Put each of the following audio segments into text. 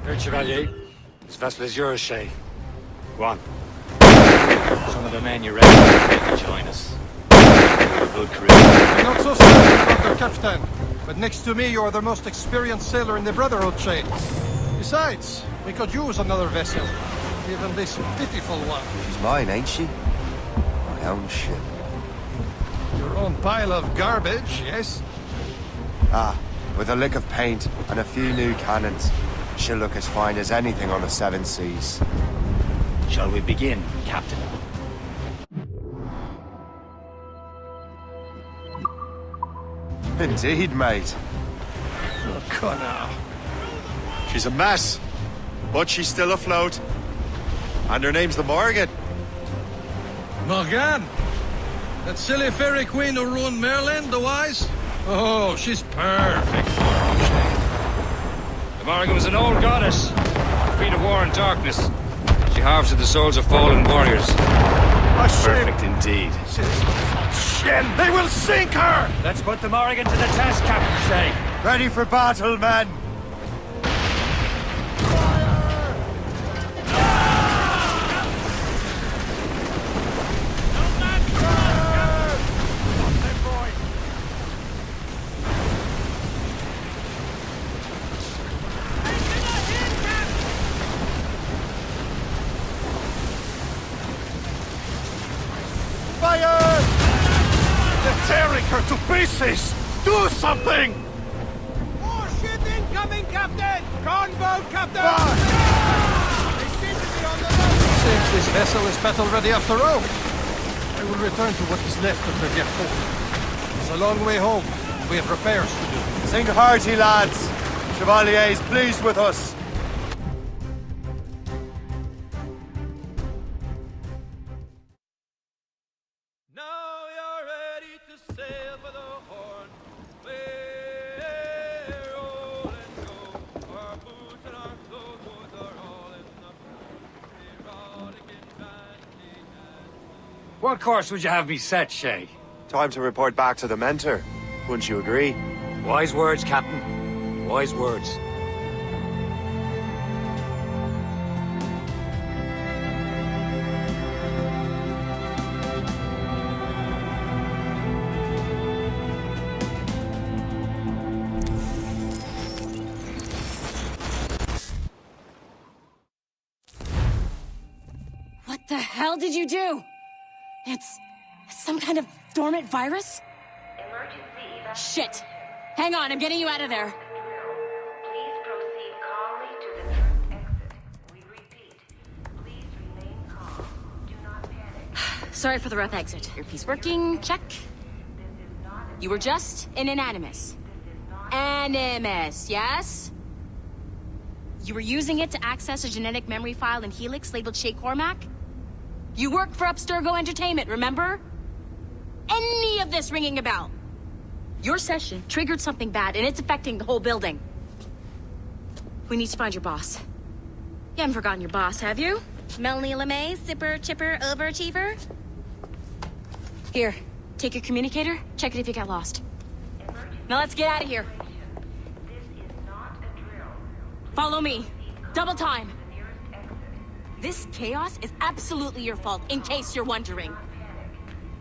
Third Chevalier, this vessel is yours, Shay. Go on. Some of the men you're ready to join us. A good crew. I'm not so certain about their captain, but next to me you're the most experienced sailor in the Brotherhood, Shay. Besides, we could use another vessel, even this pitiful one. She's mine, ain't she? My own ship. Your own pile of garbage, yes? Ah, with a lick of paint and a few new cannons, she'll look as fine as anything on the seven seas. Shall we begin, Captain? Indeed, mate. Oh, Connor. She's a mess, but she's still afloat. And her name's the Morgan. Morgan? That silly fairy queen who ruined Merlin, the wise? Oh, she's perfect for him, Shay. The Morgan was an old goddess, queen of war and darkness. She harvested the souls of fallen warriors. A shame. Perfect indeed. Shin, they will sink her! Let's put the Morrigan to the test, Captain Shay. Ready for battle, men! Fire! They're tearing her to pieces! Do something! More ship incoming, Captain! Gunboat, Captain! They seem to be on the road! Seems this vessel is battle ready after all. I will return to what is left of the GeForce. It's a long way home. We have repairs to do. Sing hearty, lads! Chevalier's pleased with us. Now you're ready to sail for the Horn. We're rolling go. Our boots and our clothes are all in the we're rolling in vanity and What course would you have me set, Shay? Time to report back to the mentor. Wouldn't you agree? Wise words, Captain. Wise words. What the hell did you do? It's some kind of dormant virus? Shit! Hang on, I'm getting you out of there. Please proceed calmly to the nearest exit. We repeat, please remain calm. Do not panic. Sorry for the rough exit. Earpiece working, check. This is not a You were just an animus. Animus, yes? You were using it to access a genetic memory file in Helix labeled Shay Cormac? You work for Abstergo Entertainment, remember? Any of this ringing a bell? Your session triggered something bad, and it's affecting the whole building. We need to find your boss. You haven't forgotten your boss, have you? Melanie LeMay, zipper, chipper, overachiever? Here, take your communicator, check it if you got lost. Now let's get out of here. This is not a drill. Follow me. Double time. The nearest exit. This chaos is absolutely your fault, in case you're wondering. Panic.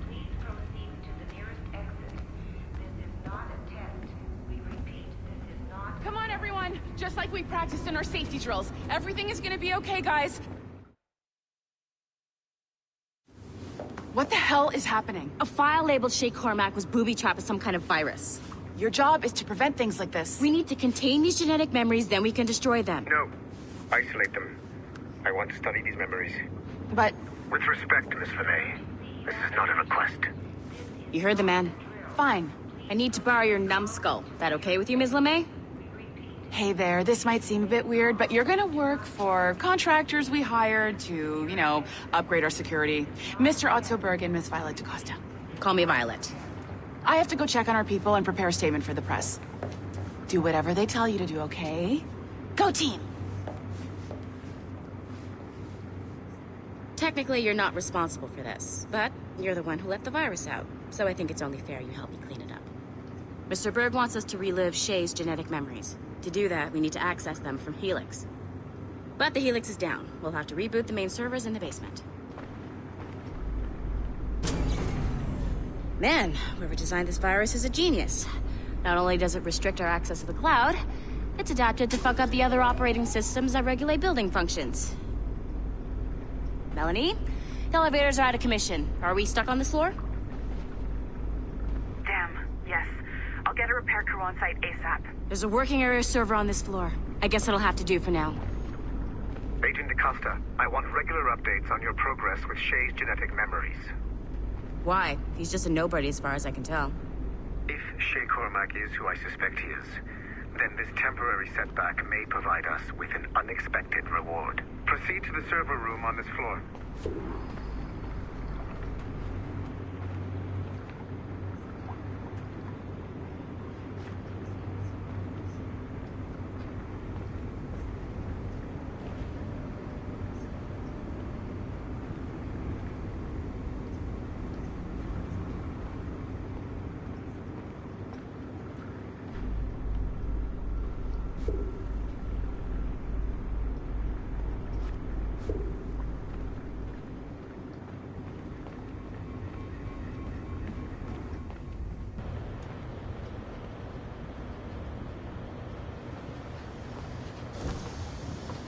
Please proceed to the nearest exit. This is not a test. We repeat, this is not. Come on, everyone! Just like we practiced in our safety drills. Everything is gonna be okay, guys. What the hell is happening? A file labeled Shay Cormac was booby-trapped with some kind of virus. Your job is to prevent things like this. We need to contain these genetic memories, then we can destroy them. No. Isolate them. I want to study these memories. But With respect, Miss LeMay, this is not a request. You heard the man. fine. I need to borrow your numbskull. That okay with you, Ms. LeMay? Hey there, this might seem a bit weird, but you're gonna work for contractors we hired to, you know, upgrade our security. Mr. Otto Berg and Miss Violet DaCosta. Call me Violet. I have to go check on our people and prepare a statement for the press. Do whatever they tell you to do, okay? Go team! Technically, you're not responsible for this, but you're the one who let the virus out, so I think it's only fair you help me clean it up. Mr. Berg wants us to relive Shay's genetic memories. To do that, we need to access them from Helix. But the Helix is down. We'll have to reboot the main servers in the basement. Man, whoever designed this virus is a genius. Not only does it restrict our access to the cloud, it's adapted to fuck up the other operating systems that regulate building functions. Melanie? The elevators are out of commission. Are we stuck on this floor? Damn, yes. I'll get a repair crew on site ASAP. There's a working area server on this floor. I guess it'll have to do for now. Agent DaCosta, I want regular updates on your progress with Shay's genetic memories. Why? He's just a nobody as far as I can tell. If Shay Cormac is who I suspect he is, then this temporary setback may provide us with an unexpected reward. Proceed to the server room on this floor.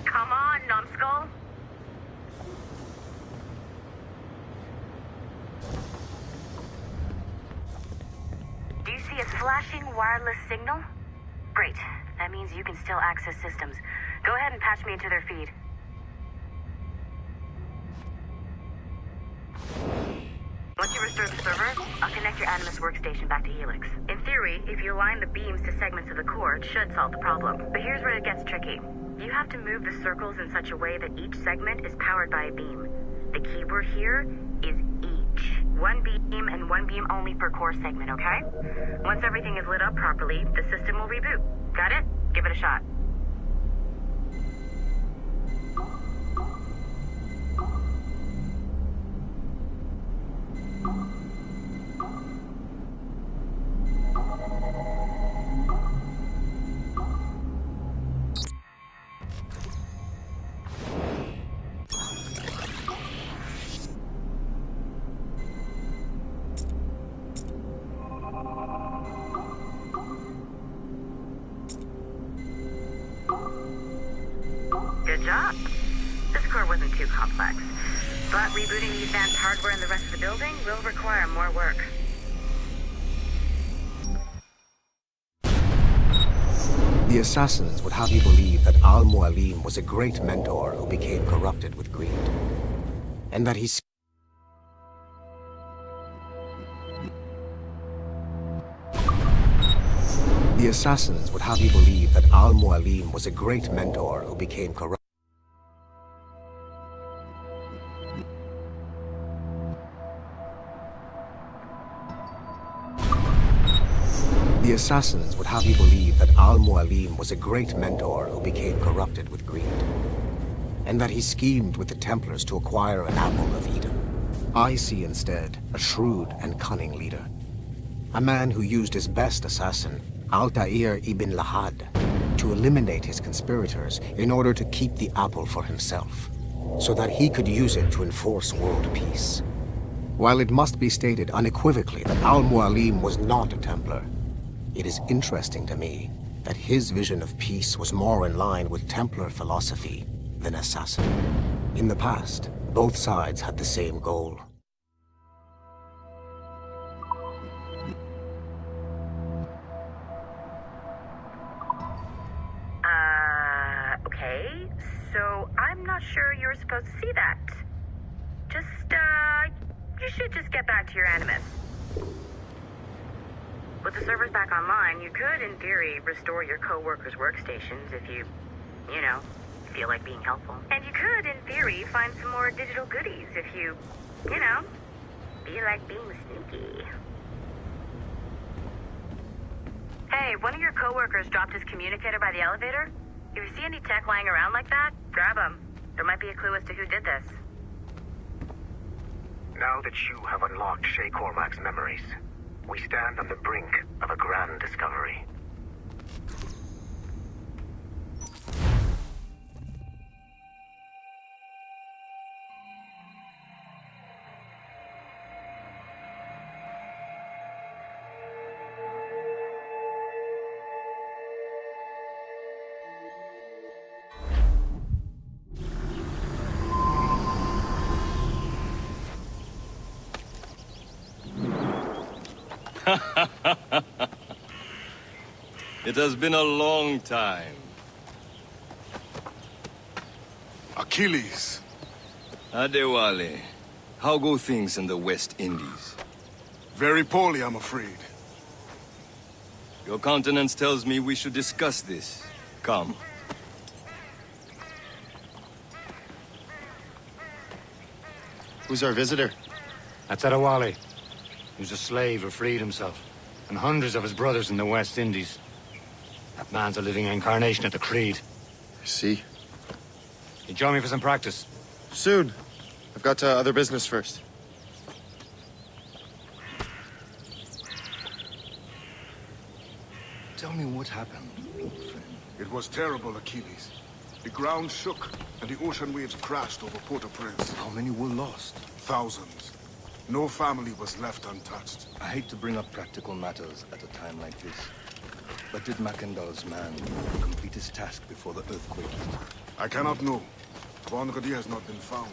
Come on, numbskull. Do you see a flashing wireless signal? Great. That means you can still access systems. Go ahead and patch me into their feed. Once you restore the server, I'll connect your Animus workstation back to Helix. In theory, if you align the beams to segments of the core, it should solve the problem. But here's where it gets tricky. You have to move the circles in such a way that each segment is powered by a beam. The keyword here is each. One beam and one beam only per core segment, okay? Once everything is lit up properly, the system will reboot. Got it? Give it a shot. Good job. This core wasn't too complex, but rebooting the advanced hardware in the rest of the building will require more work. The assassins would have you believe that Al-Mualim was a great mentor who became corrupted with greed, and that he's... The assassins would have you believe that Al-Mualim was a great mentor who became corrupt. The assassins would have you believe that Al-Mualim was a great mentor who became corrupted with greed, and that he schemed with the Templars to acquire an apple of Eden. I see instead a shrewd and cunning leader, a man who used his best assassin, Altair ibn Lahad, to eliminate his conspirators in order to keep the apple for himself, so that he could use it to enforce world peace. While it must be stated unequivocally that Al-Mualim was not a Templar, it is interesting to me that his vision of peace was more in line with Templar philosophy than assassin. In the past, both sides had the same goal. Okay, so I'm not sure you're supposed to see that. You should just get back to your Animus. With the servers back online, you could, in theory, restore your co-workers' workstations if you feel like being helpful. And you could, in theory, find some more digital goodies if you feel like being sneaky. Hey, one of your co-workers dropped his communicator by the elevator. If you see any tech lying around like that, grab him. There might be a clue as to who did this. Now that you have unlocked Shay Cormac's memories, we stand on the brink of a grand discovery. It has been a long time. Achilles. Adewale, how go things in the West Indies? Very poorly, I'm afraid. Your countenance tells me we should discuss this. Come. Who's our visitor? That's Adewale. He was a slave who freed himself, and hundreds of his brothers in the West Indies. That man's a living incarnation of the Creed. I see. You join me for some practice? Soon. I've got other business first. Tell me what happened, old friend. It was terrible, Achilles. The ground shook, and the ocean waves crashed over Port-au-Prince. How many were lost? Thousands. No family was left untouched. I hate to bring up practical matters at a time like this. But did Mackandal's man complete his task before the earthquake hit? I cannot know. Von Gaudier has not been found.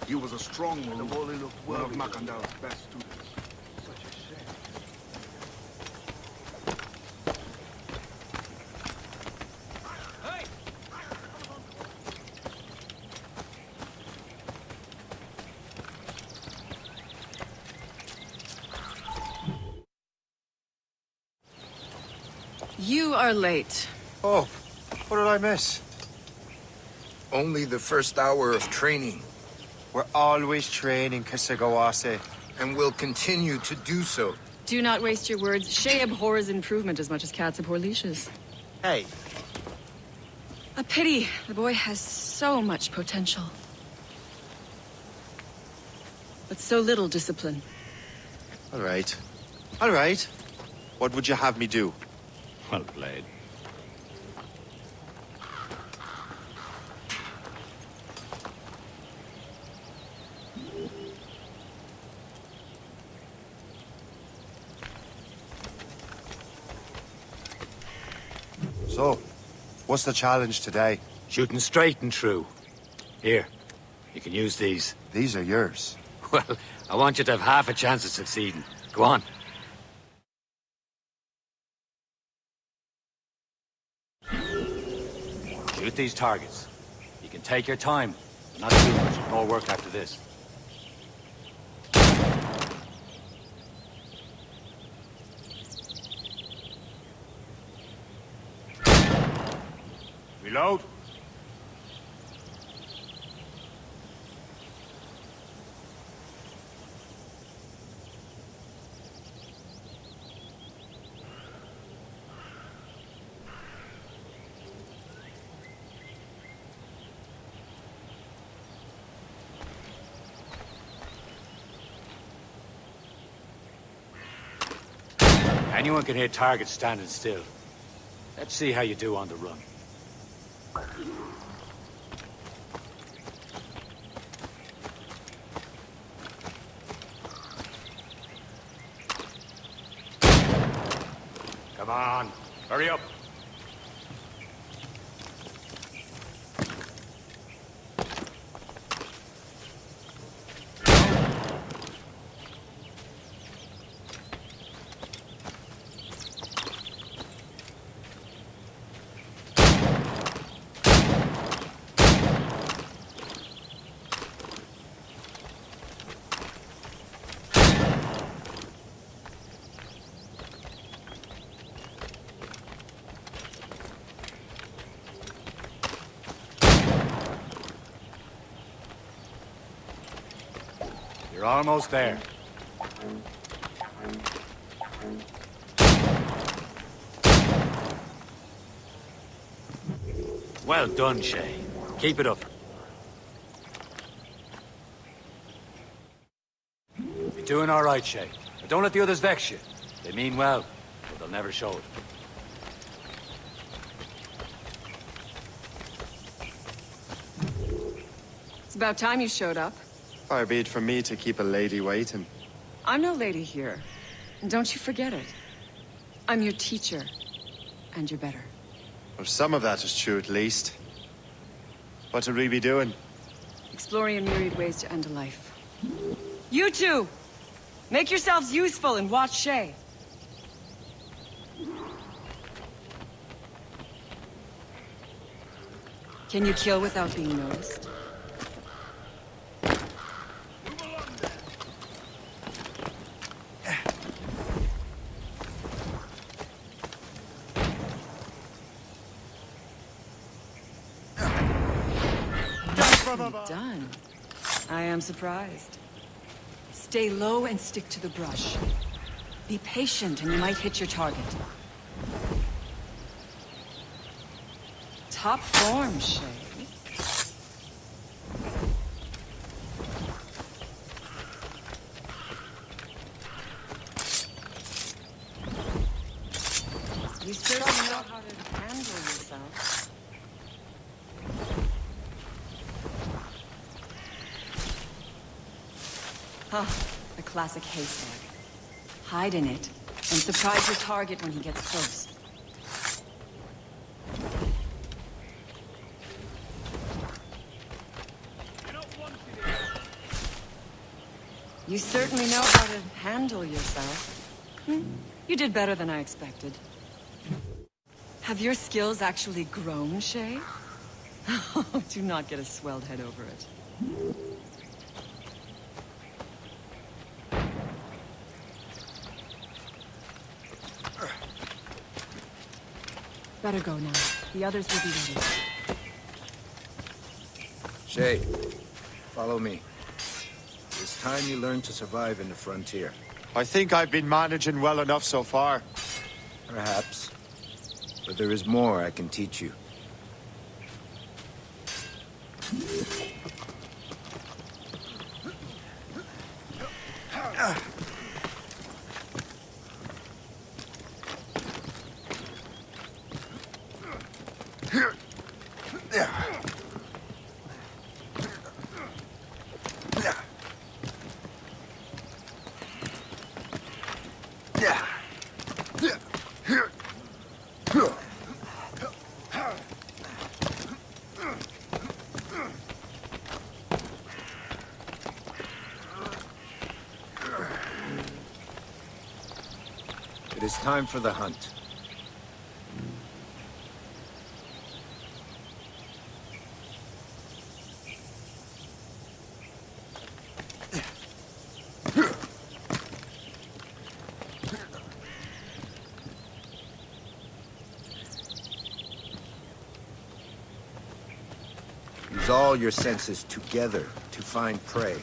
He was a strong Marine, one of Mackandal's best students. Such a shame. You are late. Oh, what did I miss? Only the first hour of training, We're always training, Kisagawase. and will continue to do so. Do not waste your words. Shay abhors improvement as much as cats abhor leashes. Hey, A pity. The boy has so much potential. But so little discipline. all right. All right. What would you have me do? Well played. So, what's the challenge today? Shooting straight and true. Here, you can use these. These are yours. Well, I want you to have half a chance of succeeding. Go on. Shoot these targets. You can take your time. Not too much. More work after this. Reload. Anyone can hit targets standing still. Let's see how you do on the run. Come on, hurry up. You're almost there. Well done, Shay. Keep it up. You're doing all right, Shay. But don't let the others vex you. They mean well, but they'll never show it. It's about time you showed up. Far be it from me to keep a lady waiting. I'm no lady here. And don't you forget it. I'm your teacher. And you're better. Well, some of that is true at least. What would we be doing? Exploring a myriad ways to end a life. You two! Make yourselves useful and watch Shay. Can you kill without being noticed? Done. I am surprised. Stay low and stick to the brush. Be patient and you might hit your target. Top form, Shay. You certainly know how to handle yourself. Huh, a classic haystack. Hide in it, and surprise your target when he gets close. You certainly know how to handle yourself. You did better than I expected. Have your skills actually grown, Shay? Do not get a swelled head over it. Better go now. The others will be ready. Shay, follow me. It's time you learn to survive in the frontier. I think I've been managing well enough so far. Perhaps. But there is more I can teach you. It is time for the hunt. Use all your senses together to find prey.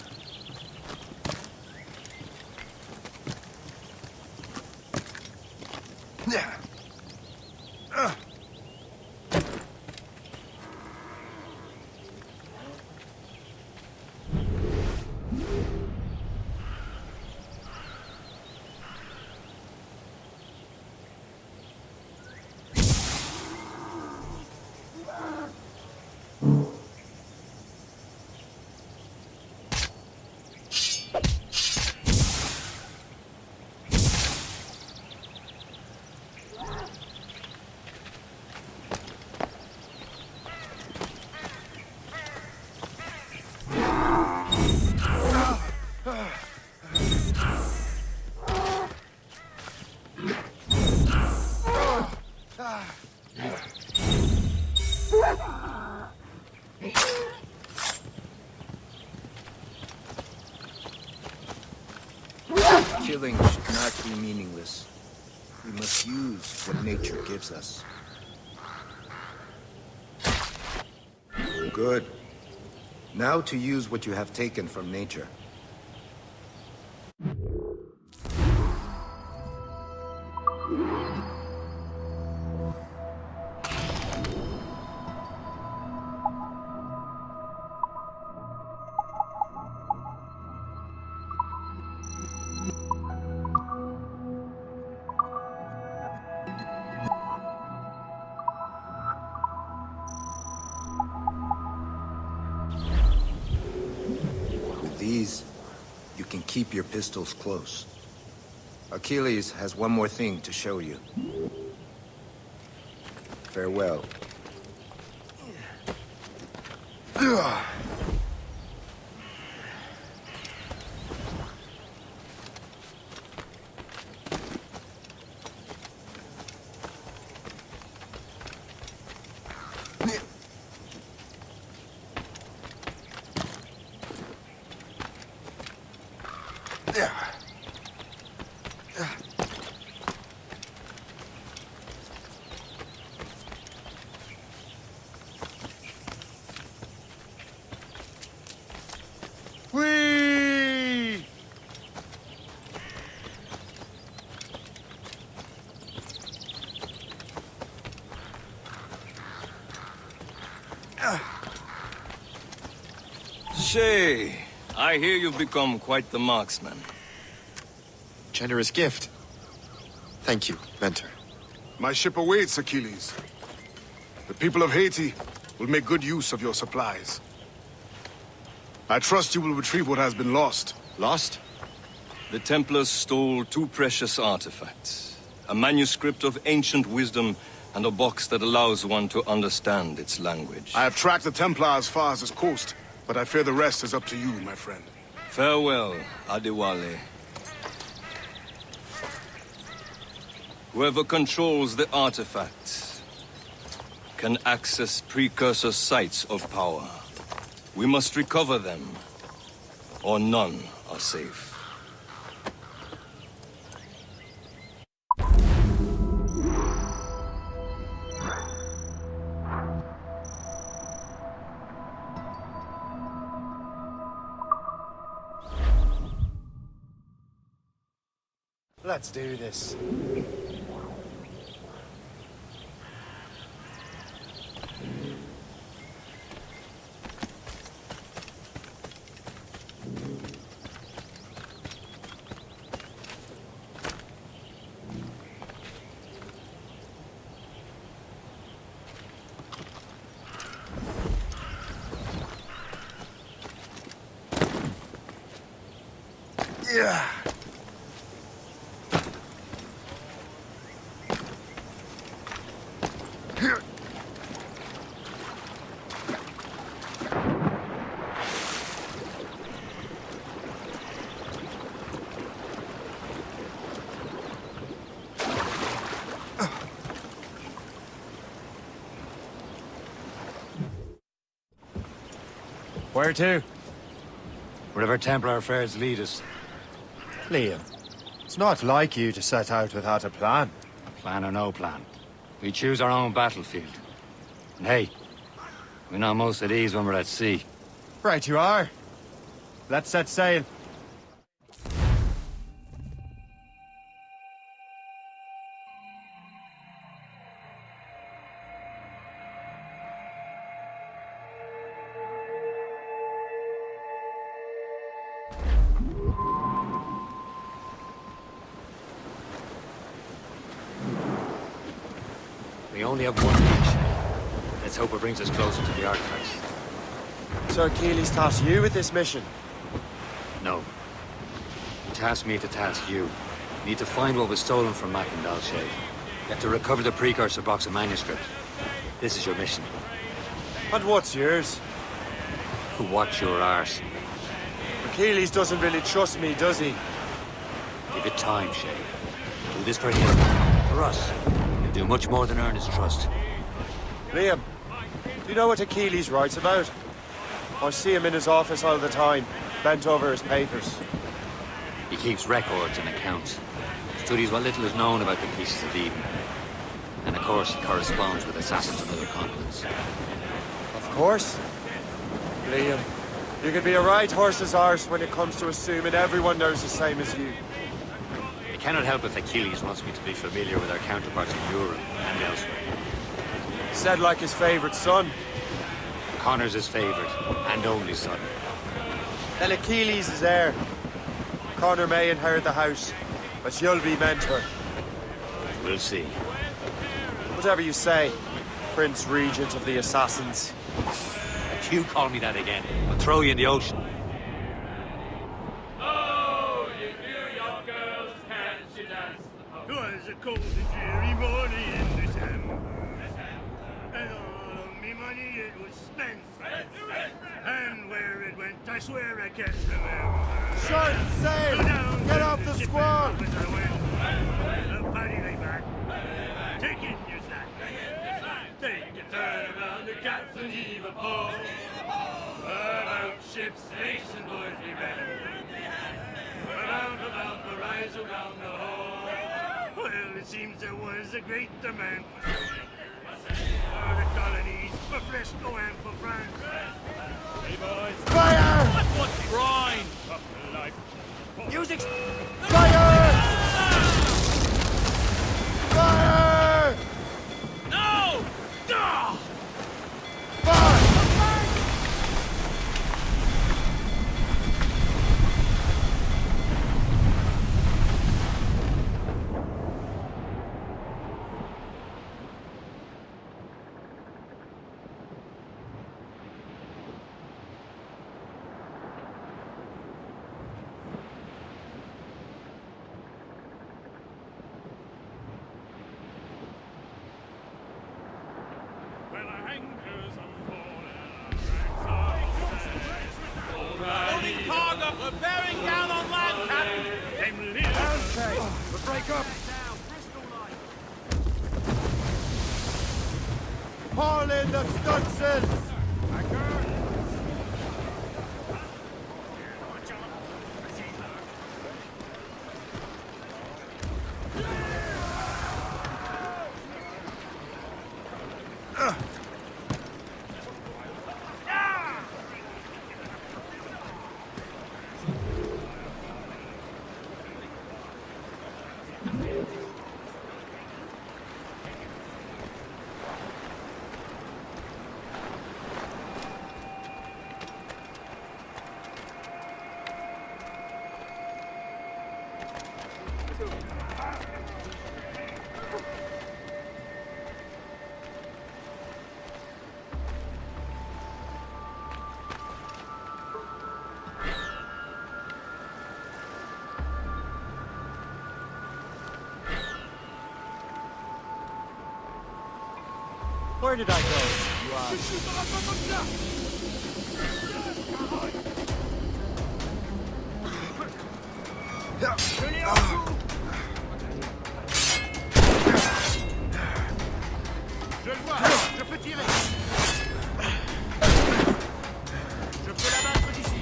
Killing should not be meaningless. We must use what nature gives us. Good. Now to use what you have taken from nature. These, you can keep your pistols close. Achilles has one more thing to show you. Farewell. Whee! Shay, I hear you've become quite the marksman. Generous gift. Thank you, mentor. My ship awaits, Achilles. The people of Haiti will make good use of your supplies. I trust you will retrieve what has been lost. Lost? The Templars stole 2 precious artifacts. A manuscript of ancient wisdom and a box that allows one to understand its language. I have tracked the Templar as far as this coast, but I fear the rest is up to you, my friend. Farewell, Adewale. Whoever controls the artifacts can access precursor sites of power. We must recover them, or none are safe. Let's do this. Yeah. Where to? Wherever Templar affairs lead us. Liam, it's not like you to set out without a plan. Plan or no plan. We choose our own battlefield. And hey, we know most of these when we're at sea. Right you are. Let's set sail. We only have one each. Let's hope it brings us closer to the artifacts. So Achilles tasked you with this mission? No. He tasked me to task you. You need to find what was stolen from Mac and Dalshay. You have to recover the precursor box of manuscript. This is your mission. And what's yours? To watch your arse. Achilles doesn't really trust me, does he? Give it time, Shay. Do this for him. For us. You'll do much more than earn his trust. Liam, do you know what Achilles writes about? I see him in his office all the time, bent over his papers. He keeps records and accounts. Studies what little is known about the pieces of Eden. And of course, he corresponds with assassins on other continents. Of course. Liam, you could be a right horse's arse when it comes to assuming everyone knows the same as you. I cannot help if Achilles wants me to be familiar with our counterparts in Europe and elsewhere. Said like his favorite son. Connor's his favorite, and only son. Then Achilles is heir. Connor may inherit the house, but you'll be mentor. We'll see. Whatever you say, Prince Regent of the Assassins. If you call me that again, I'll throw you in the ocean. Oh, you New York girls, can't you dance the polka? 'Twas a cold and dreary morning in December. And all of me money it was spent. And where it went, I swear I can't remember. Short sail! Get off the squall! The party lay back. Take in your slack. Take a turn around the caps and heave a pole. About ship's station, boys, be ready. Around about the rise around the hall. Well, it seems there was a great demand for the colonies, for Fresco and for France. Hey, boys. Fire! What's grind? Up to life. Music! Fire! Fire! No! Ah! Fire! Well, our anchors unfolded, our Loading cargo, we're bearing down on land, Captain. Okay, we'll break up. Haul in the stunsails! Where did I go, you ask? Je le vois, je peux tirer. Je peux l'abattre d'ici.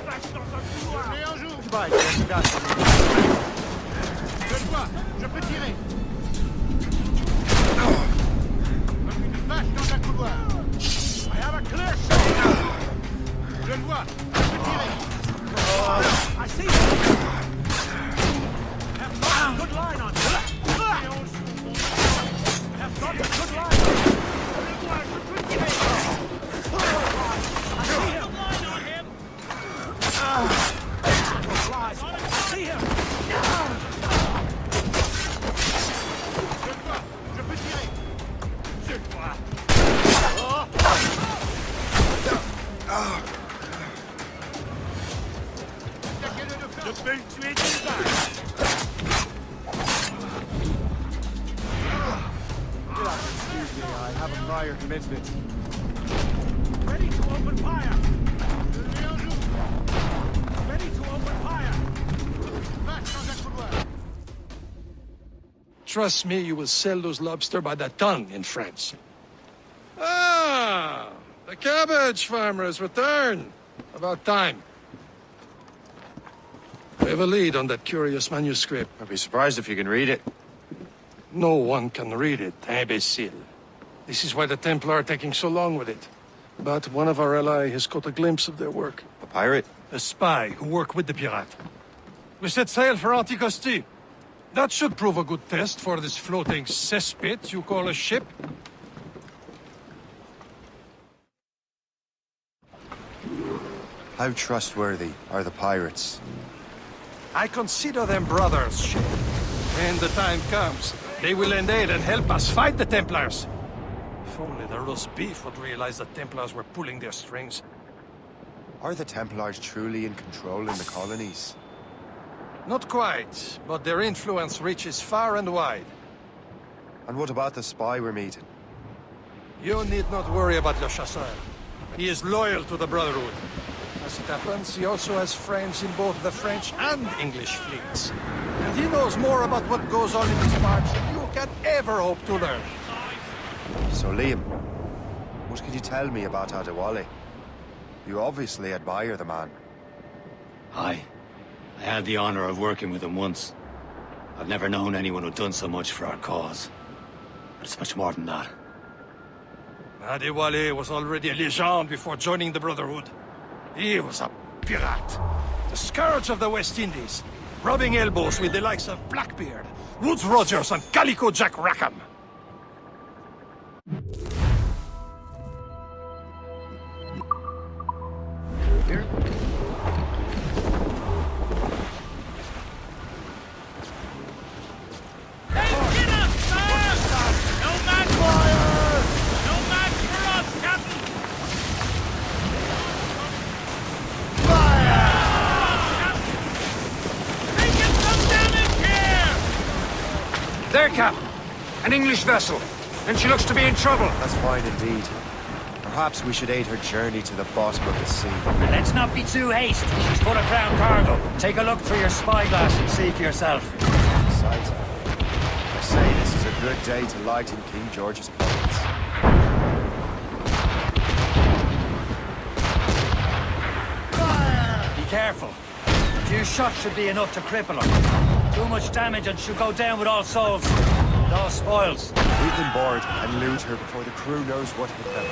Flash dans un couloir. Je l'ai en joue. Goodbye, Jessica. Je le vois, je peux tirer. Une vache dans un couloir. I have a clear shot. Je le vois, je peux tirer. I see him. Have got a good line on him. Have got a good line on him. Je le vois, je peux tirer. I see him. Line on him. I see him. Je le vois, je peux tirer. Je le vois. Je peux le tuer d'une balle. Excuse me, I have a prior commitment. Ready to open fire. Je le mets en joue. Ready to open fire. Vache dans un couloir. Trust me, you will sell those lobster by the ton in France. Ah, the cabbage farmer has returned. About time. We have a lead on that curious manuscript. I'd be surprised if you can read it. No one can read it, imbecile. This is why the Templar are taking so long with it. But one of our allies has caught a glimpse of their work. A pirate? A spy who worked with the pirate. We set sail for Anticosti. That should prove a good test for this floating cesspit you call a ship. How trustworthy are the pirates? I consider them brothers, Shay. When the time comes, they will lend aid and help us fight the Templars. If only the roast beef would realize the Templars were pulling their strings. Are the Templars truly in control in the colonies? Not quite, but their influence reaches far and wide. And what about the spy we're meeting? You need not worry about Le Chasseur. He is loyal to the Brotherhood. As it happens, he also has friends in both the French and English fleets. And he knows more about what goes on in these parts than you can ever hope to learn. So, Liam, what can you tell me about Adewale? You obviously admire the man. Aye. I had the honor of working with him once. I've never known anyone who'd done so much for our cause. But it's much more than that. Adewale was already a legend before joining the Brotherhood. He was a pirate. The scourge of the West Indies. Rubbing elbows with the likes of Blackbeard, Woodes Rogers, and Calico Jack Rackham. Here? There, Captain. An English vessel. And she looks to be in trouble. That's fine indeed. Perhaps we should aid her journey to the bottom of the sea. Let's not be too hasty. She's full of crown cargo. Take a look through your spyglass and see for yourself. Besides, I say this is a good day to lighten King George's pockets. Be careful. A few shots should be enough to cripple her. Too much damage and she'll go down with all souls. And all spoils. Leave them board and loot her before the crew knows what hit them.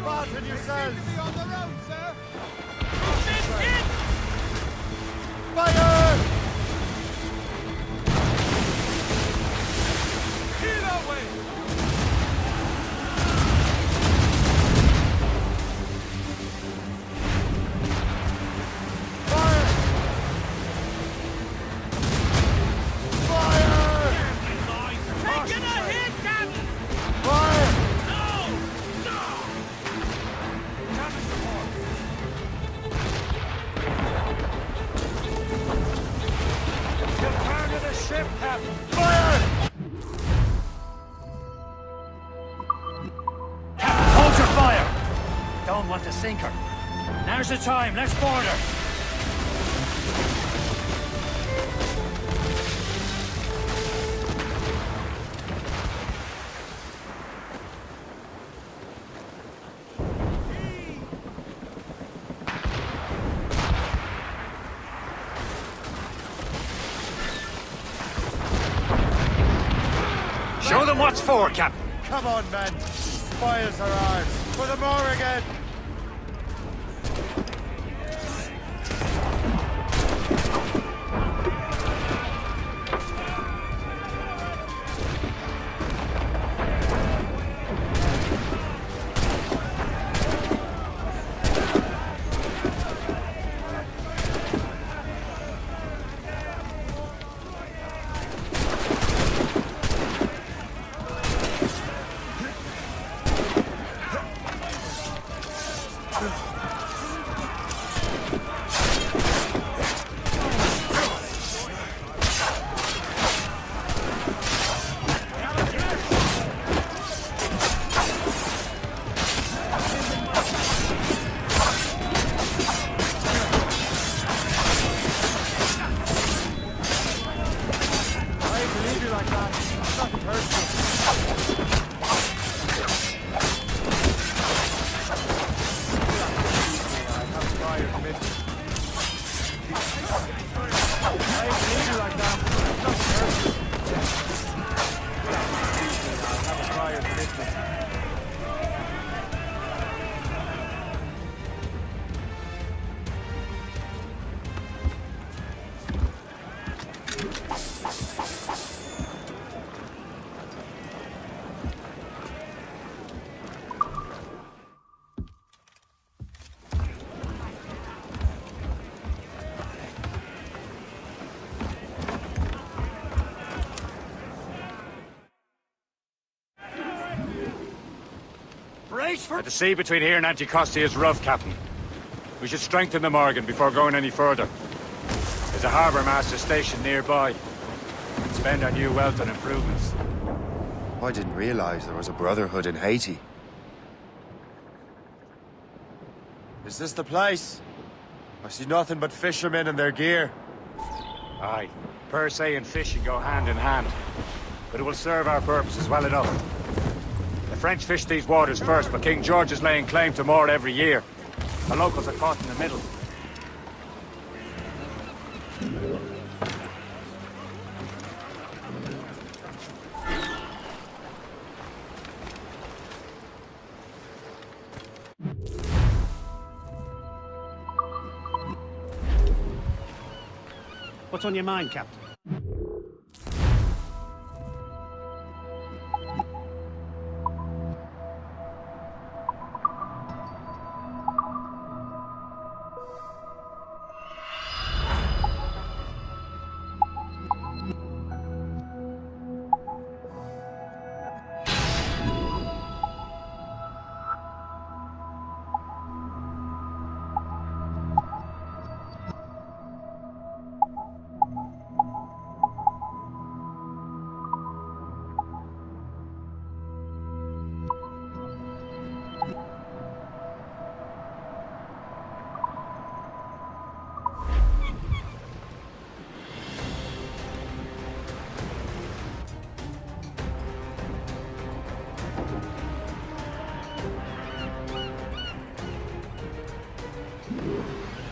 Fasten yourselves! On the road, sir! Fire! Get away! Taking a hit, Captain! Fire! Return to the ship, Captain! Fire! Captain, hold your fire! Don't want to sink her. Now's the time. Let's board her. Show them what's for, Captain. Come on, men. Spoils are ours. For the more again. The sea between here and Anticosti is rough, Captain. We should strengthen the Morgan before going any further. There's a harbour master station nearby. We can spend our new wealth on improvements. I didn't realize there was a brotherhood in Haiti. Is this the place? I see nothing but fishermen and their gear. Aye. Per se and fishing go hand in hand. But it will serve our purposes well enough. The French fish these waters first, but King George is laying claim to more every year. The locals are caught in the middle. What's on your mind, Captain?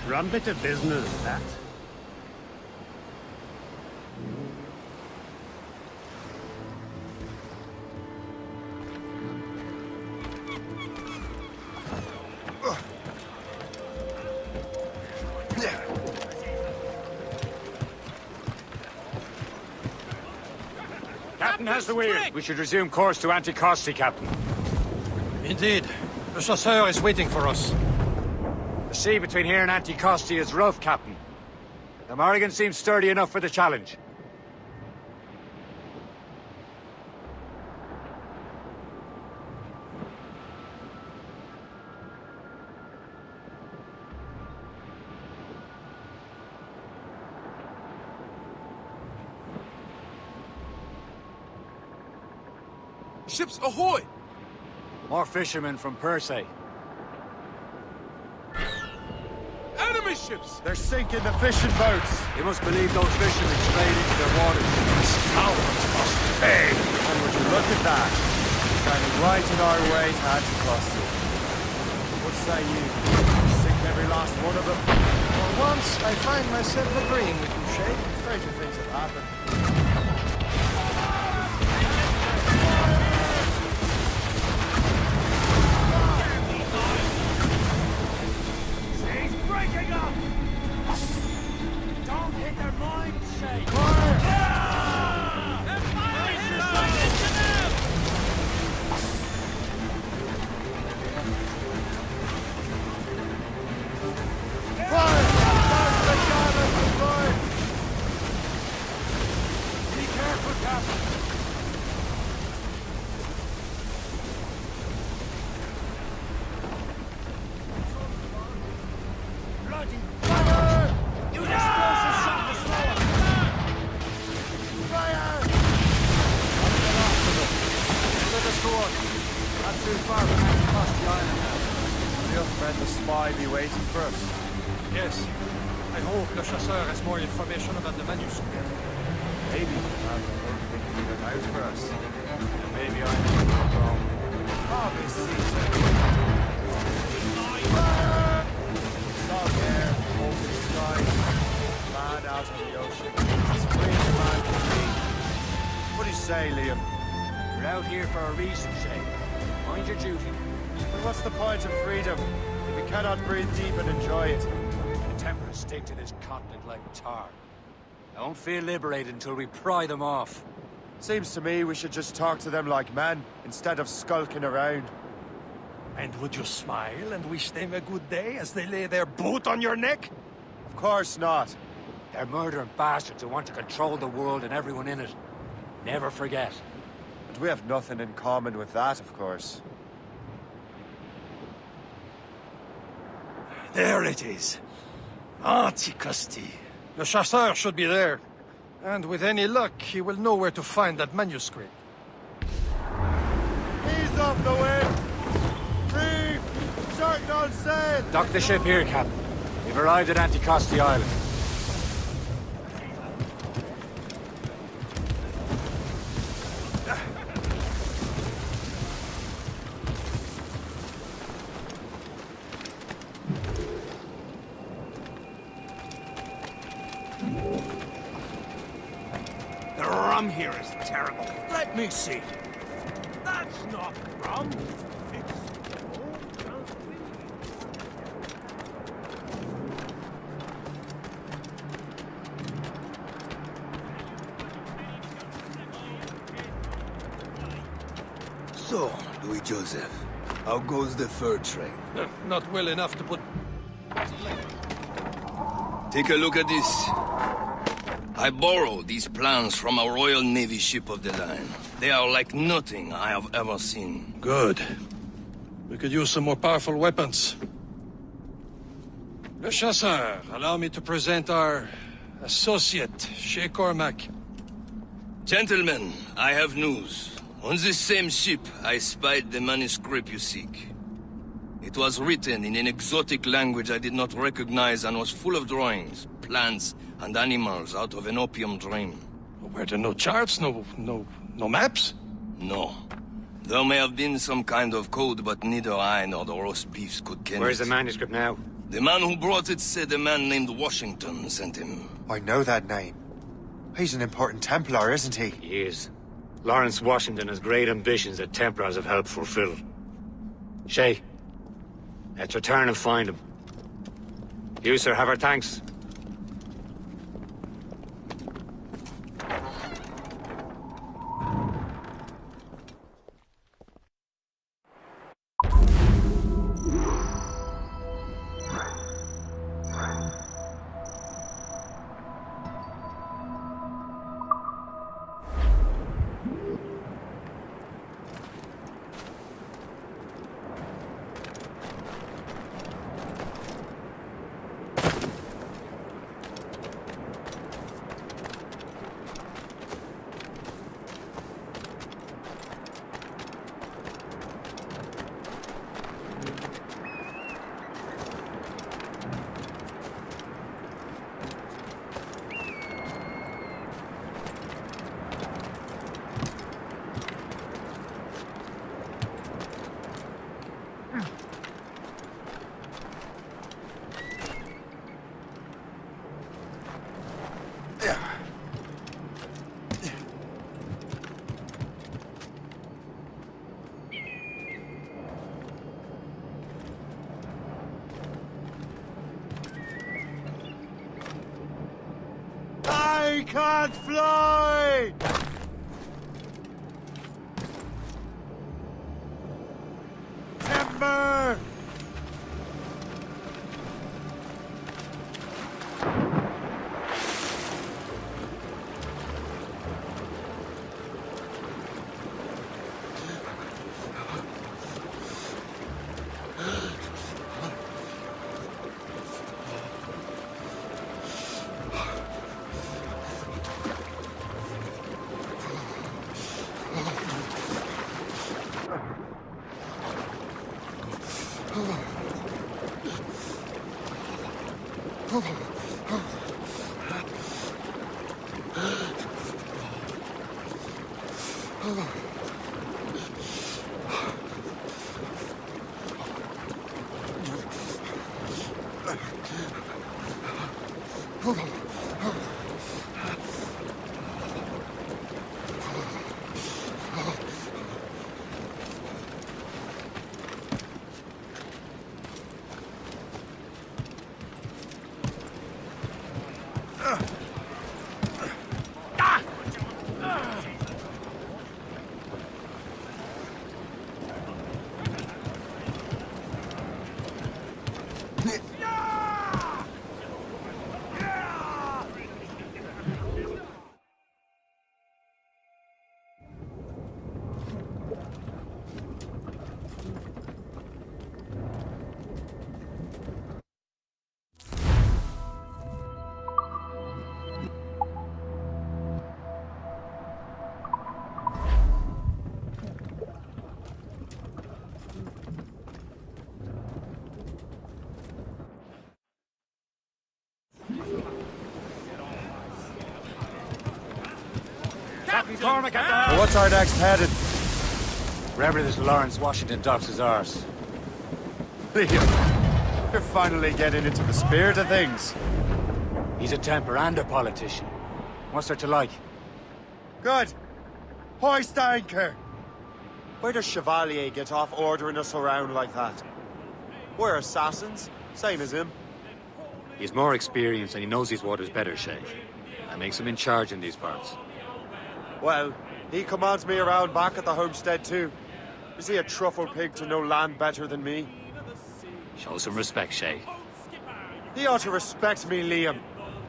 Rum bit of business, that. Captain has the wheel. We should resume course to Anticosti, Captain. Indeed. The chasseur is waiting for us. The sea between here and Anticosti is rough, Captain. The Morrigan seems sturdy enough for the challenge. Ships ahoy! More fishermen from Persay. Enemy ships! They're sinking the fishing boats. You must believe those fishermen strayed into their waters. Cowards must pay. And would you look at that? Standing right in our way to Anticosti. What say you? Sink every last one of them? For once, I find myself agreeing with you, Shay. Stranger things have happened. Don't hit their minds, Shay! Be careful, Captain. Bloody fire! Use explosive shot to slow them! Fire! That's the last of them. Let us go on. Not too far from Anticosti Island now. Will your friend the spy be waiting for us? Yes. I hope Le Chasseur has more information about the manuscript. Maybe he'll have the whole thing figured out for us. And maybe I'm wrong. Obviously, salt air, open sky, land out on the ocean. Spring man can be. What do you say, Liam? We're out here for a reason, Shay. Mind your duty. But what's the point of freedom if we cannot breathe deep and enjoy it? The Templars stick to this continent like tar. I won't feel liberated until we pry them off. Seems to me we should just talk to them like men, instead of skulking around. And would you smile and wish them a good day as they lay their boot on your neck? Of course not. They're murdering bastards who want to control the world and everyone in it. Never forget. And we have nothing in common with that, of course. There it is. Anticosti. The chasseur should be there. And with any luck, he will know where to find that manuscript. Ease off the wind! Reef! Shorten all sail! Dock the ship here, Captain. We've arrived at Anticosti Island. rum here is terrible. Let me see. That's not rum. It's... So, Louis Joseph, how goes the fur trade? Not well enough to put... Take a look at this. I borrowed these plans from a Royal Navy ship of the line. They are like nothing I have ever seen. Good. We could use some more powerful weapons. Le Chasseur, allow me to present our associate, Shay Cormac. Gentlemen, I have news. On this same ship, I spied the manuscript you seek. It was written in an exotic language I did not recognize and was full of drawings, plants, and animals out of an opium dream. Were there no charts, no maps? No. There may have been some kind of code, but neither I nor the roast beefs could ken Where's it. the manuscript now? The man who brought it said a man named Washington sent him. I know that name. He's an important Templar, isn't he? He is. Lawrence Washington has great ambitions that Templars have helped fulfill. Shay, let's return and find him. You, sir, have our thanks. I can't fly! Timber! Cormac at the Well, helm. what's our next headed? Wherever this Lawrence Washington docks is ours. Liam, you're finally getting into the spirit of things. He's a Templar and a politician. What's there to like? Good. Hoist anchor. Where does Chevalier get off ordering us around like that? We're assassins, same as him. He's more experienced and he knows these waters better, Shay. That makes him in charge in these parts. Well, he commands me around back at the homestead too. Is he a truffle pig to know land better than me? Show some respect, Shay. He ought to respect me, Liam.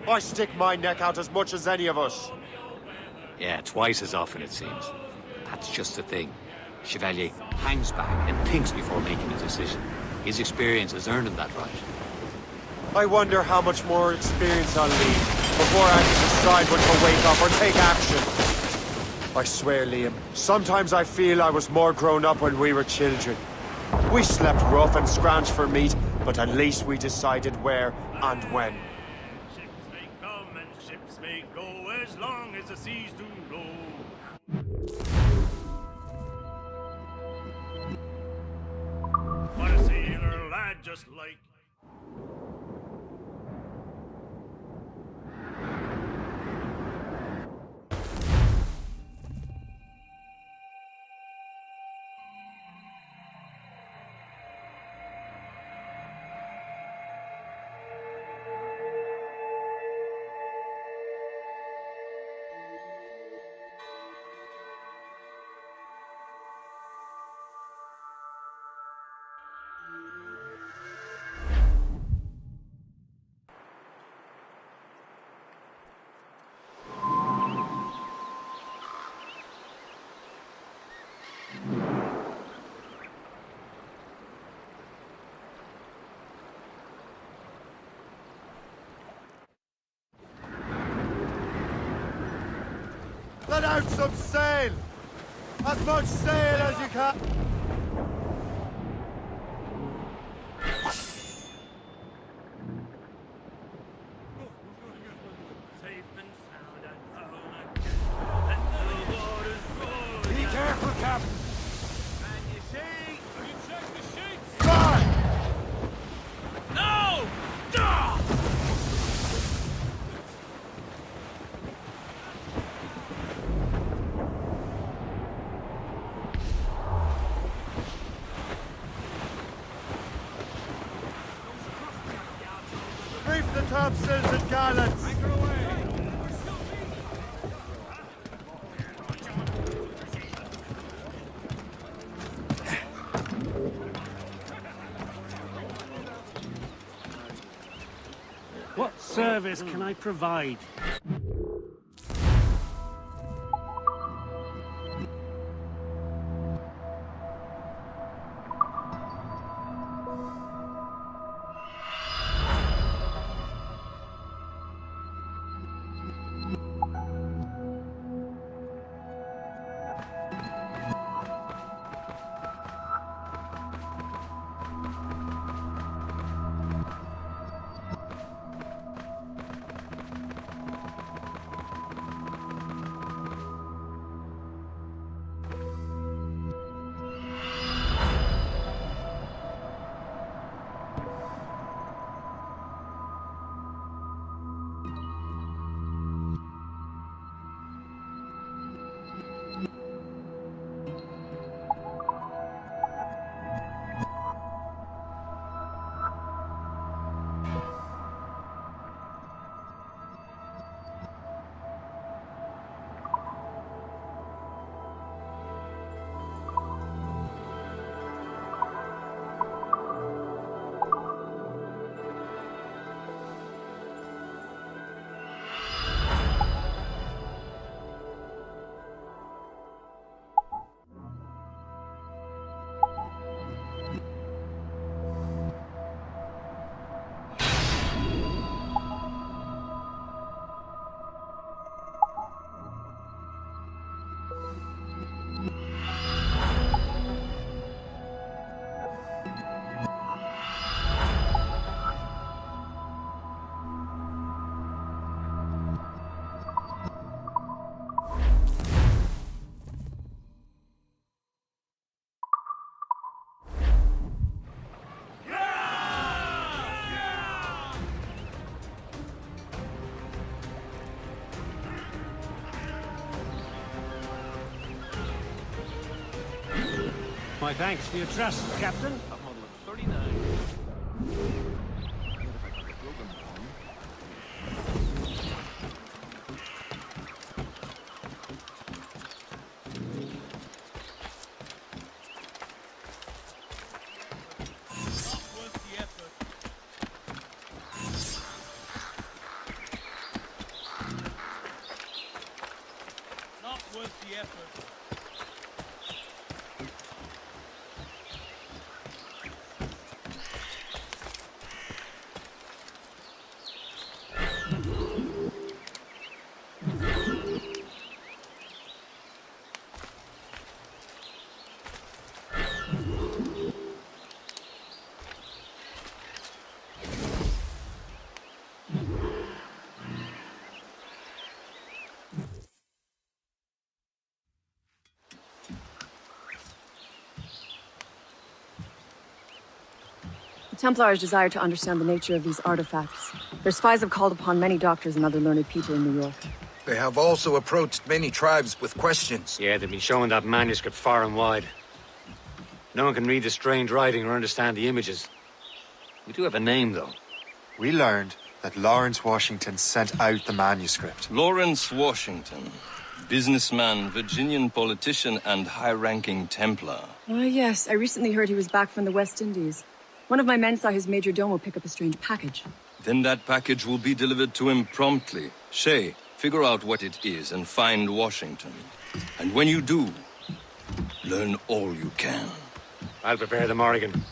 I stick my neck out as much as any of us. Yeah, twice as often it seems. That's just the thing. Chevalier hangs back and thinks before making a decision. His experience has earned him that right. I wonder how much more experience I'll need before I can decide when to wake up or take action. I swear, Liam, sometimes I feel I was more grown up when we were children. We slept rough and scrounged for meat, but at least we decided where and when. Ships may come and ships may go as long as the seas do roll. What a sailor lad just like. Let out some sail! As much sail as you can! Safe and sound and home again. Let the waters roll. Be careful, Cap. And you see, you check the sheets. Fly! No! Duh! Reef the topsails and gallants! What service can I provide? My thanks for your trust, Captain. Not worth the effort. The Templars desire to understand the nature of these artifacts. Their spies have called upon many doctors and other learned people in New York. They have also approached many tribes with questions. Yeah, they've been showing that manuscript far and wide. No one can read the strange writing or understand the images. We do have a name, though. We learned that Lawrence Washington sent out the manuscript. Lawrence Washington. Businessman, Virginian politician, and high-ranking Templar. Ah, yes. I recently heard he was back from the West Indies. One of my men saw his major domo pick up a strange package. Then that package will be delivered to him promptly. Shay, figure out what it is and find Washington. And when you do, learn all you can. I'll prepare the Morrigan.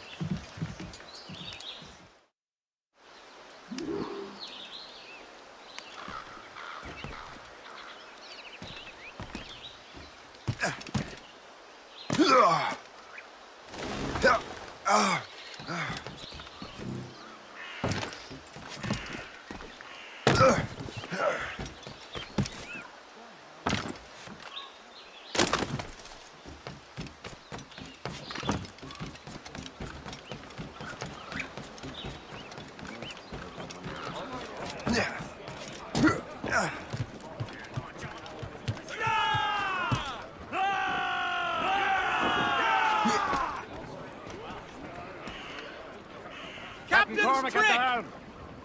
Cormac at the helm!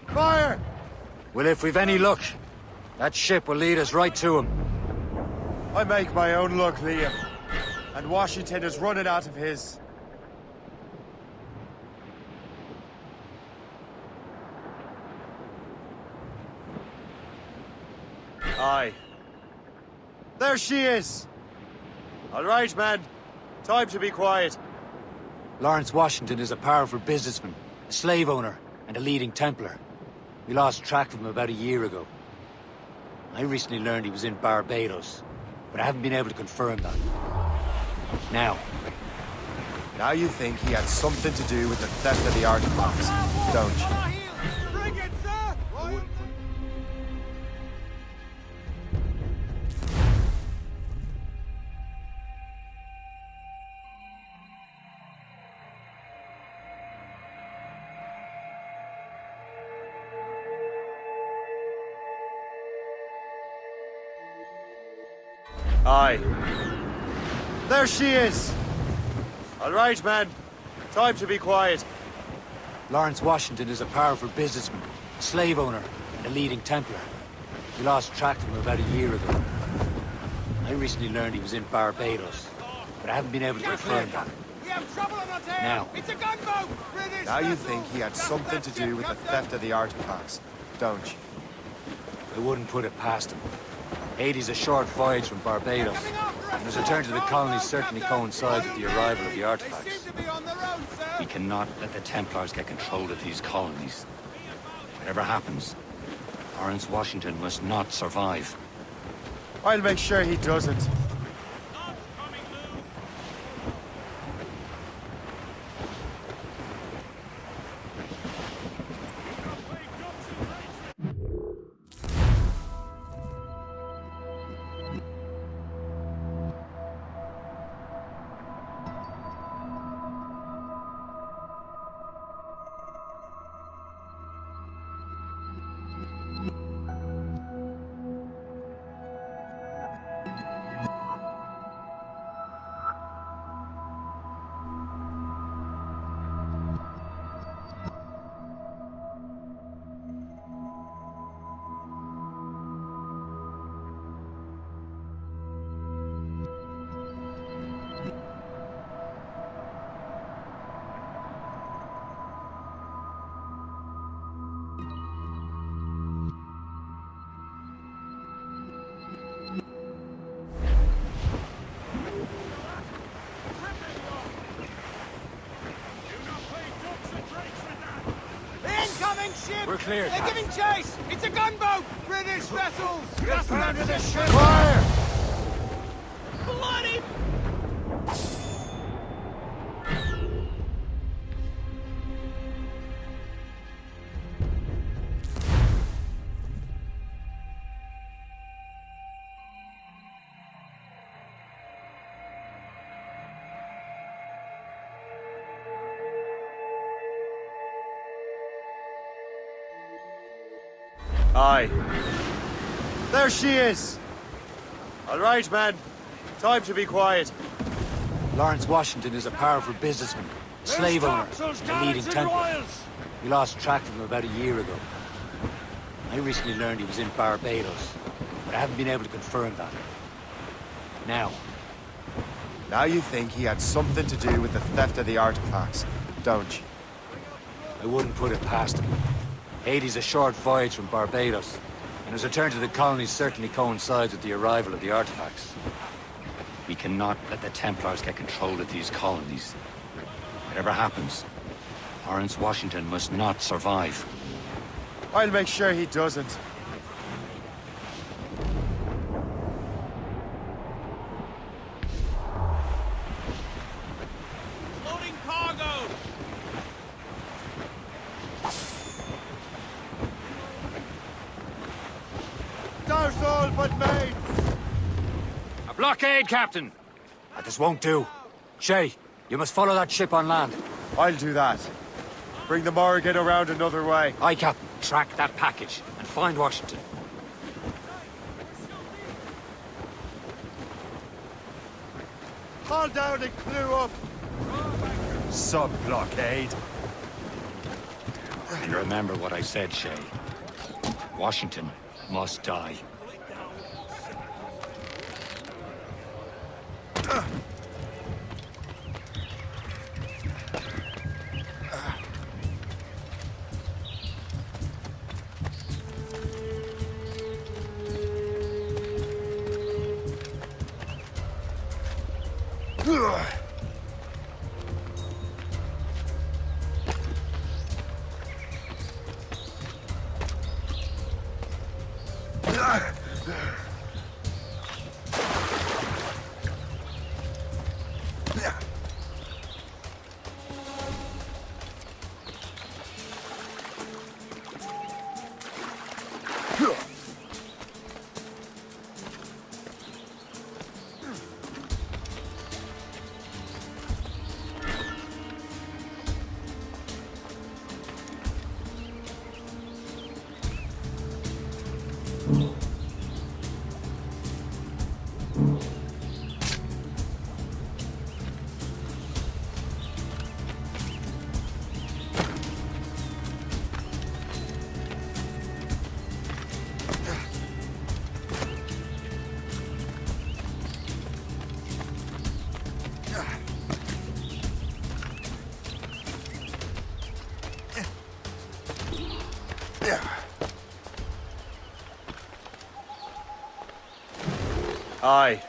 Fire! Well, if we've any luck, that ship will lead us right to him. I make my own luck, Liam. And Washington is running out of his. Aye. There she is! All right, man. Time to be quiet. Lawrence Washington is a powerful businessman, a slave owner, and a leading Templar. We lost track of him about a year ago. I recently learned he was in Barbados, but I haven't been able to confirm that. Now you think he had something to do with the theft of the artifacts, don't you? Bring it, sir! Aye. There she is! All right, man. Time to be quiet. Lawrence Washington is a powerful businessman, a slave owner, and a leading Templar. We lost track of him about a year ago. I recently learned he was in Barbados, but I haven't been able to confirm that. We have trouble on our tail! Now. It's a gunboat! British Now you vessel! think he had something to do with the theft of the artifacts, don't you? I wouldn't put it past him. Haiti's a short voyage from Barbados, and his return to the colonies certainly coincides with the arrival of the artifacts. We cannot let the Templars get control of these colonies. Whatever happens, Lawrence Washington must not survive. I'll make sure he doesn't. We're clear, They're Captain. giving chase! It's a gunboat! British vessels! Just under the ship! Fire! Bloody! Aye. There she is! All right, man. Time to be quiet. Lawrence Washington is a powerful businessman, slave owner, and a leading Templar. We lost track of him about a year ago. I recently learned he was in Barbados, but I haven't been able to confirm that. Now you think he had something to do with the theft of the artifacts, don't you? I wouldn't put it past him. Haiti's a short voyage from Barbados, and his return to the colonies certainly coincides with the arrival of the artifacts. We cannot let the Templars get control of these colonies. Whatever happens, Lawrence Washington must not survive. I'll make sure he doesn't. Loading cargo! Douse all but mates! A blockade, Captain! This won't do. Shay, you must follow that ship on land. I'll do that. Bring the Morrigan around another way. Aye, Captain. Track that package and find Washington. Haul down and clew up! Sub-blockade. And remember what I said, Shay. Washington must die. Aye.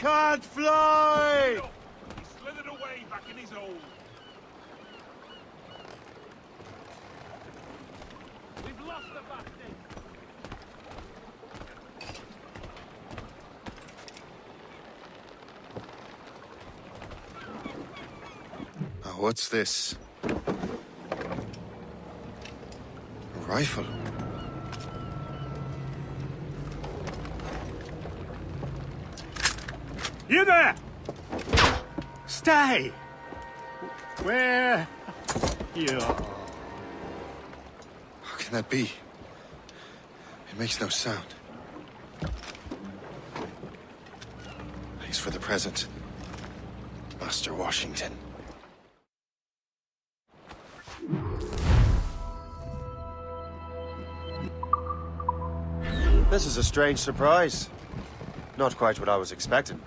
can't fly! He slithered away back in his hole. We've lost the bastard. Oh, what's this? A rifle. You there! Stay! Where? You. How can that be? It makes no sound. Thanks for the present, Master Washington. This is a strange surprise. Not quite what I was expecting.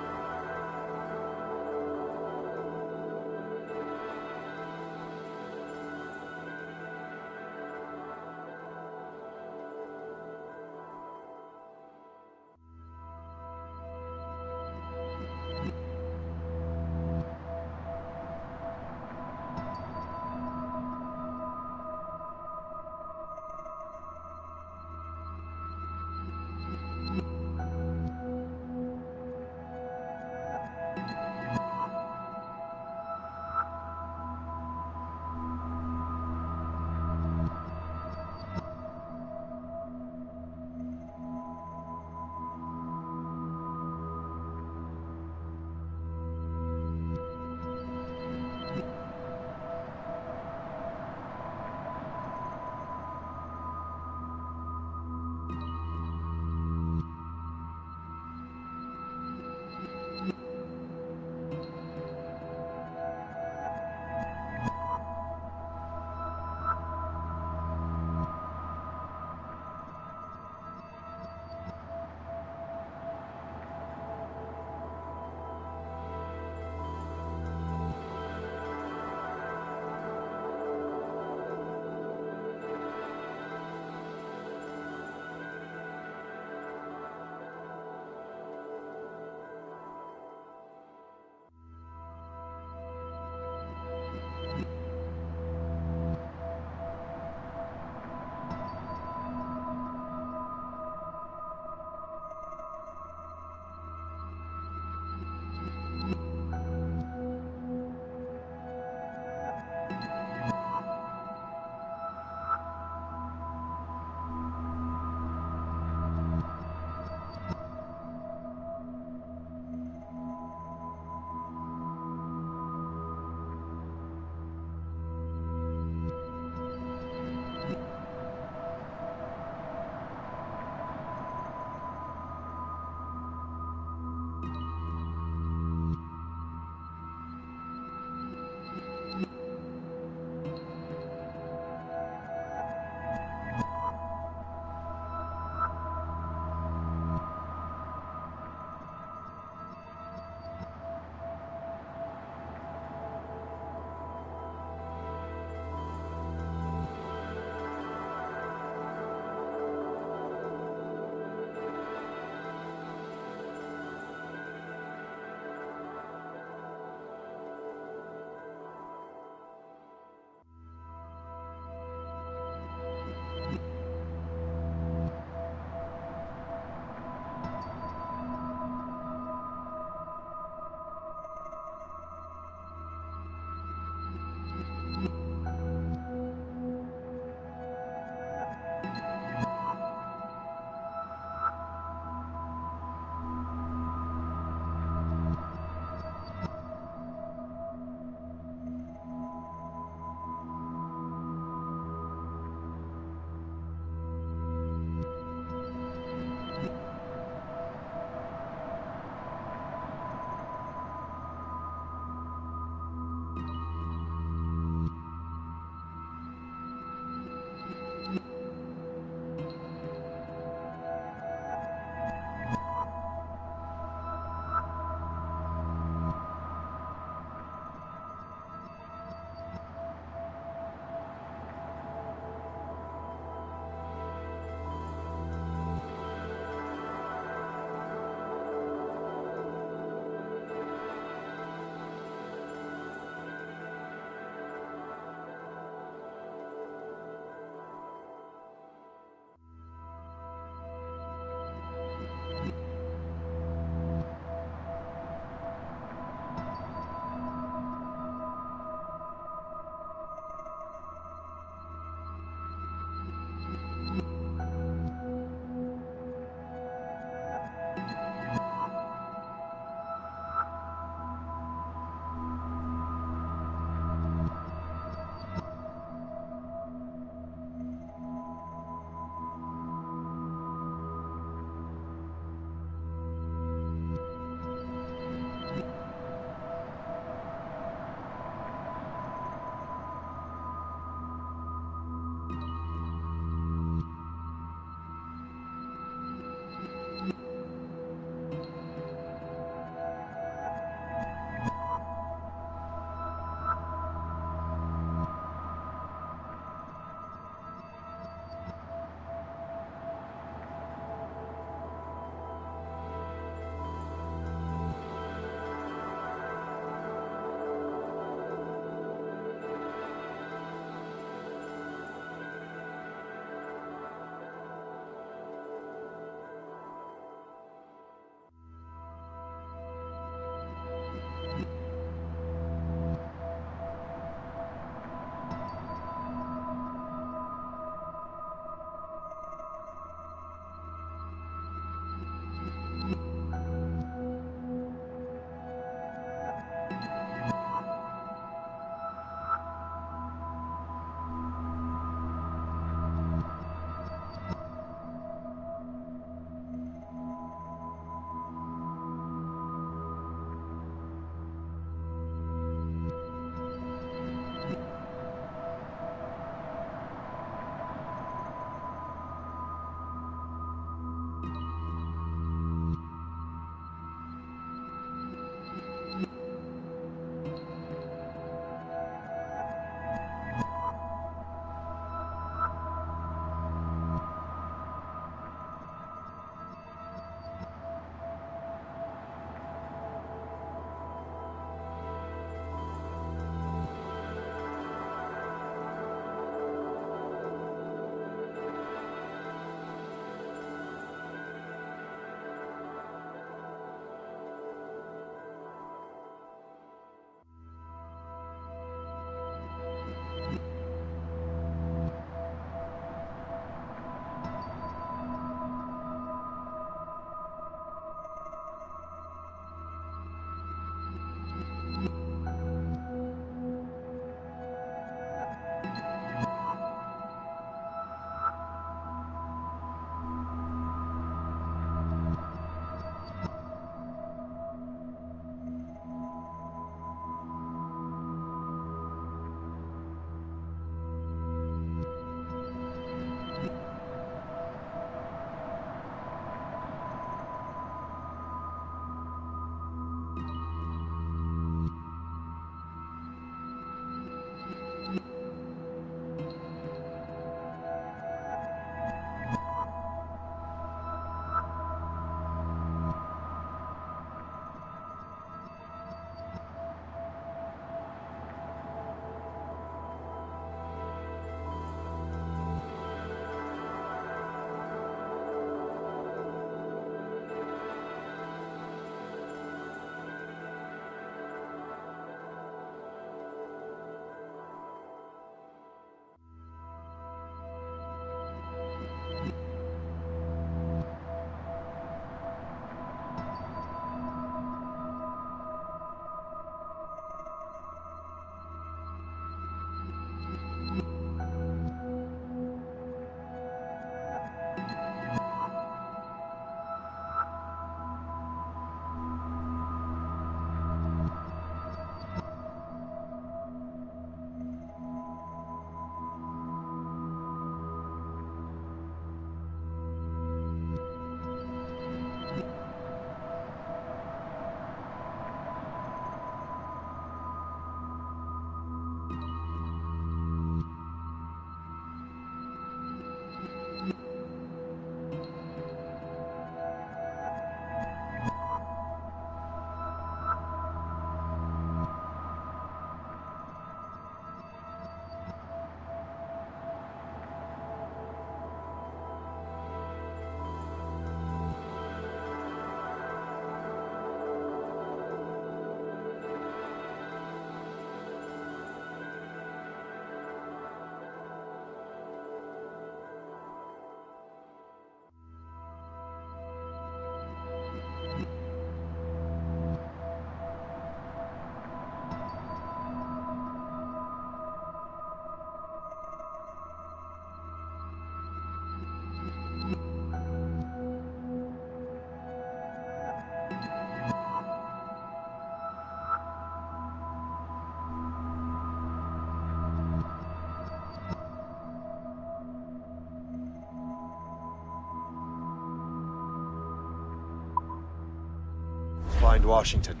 find Washington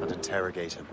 and interrogate him.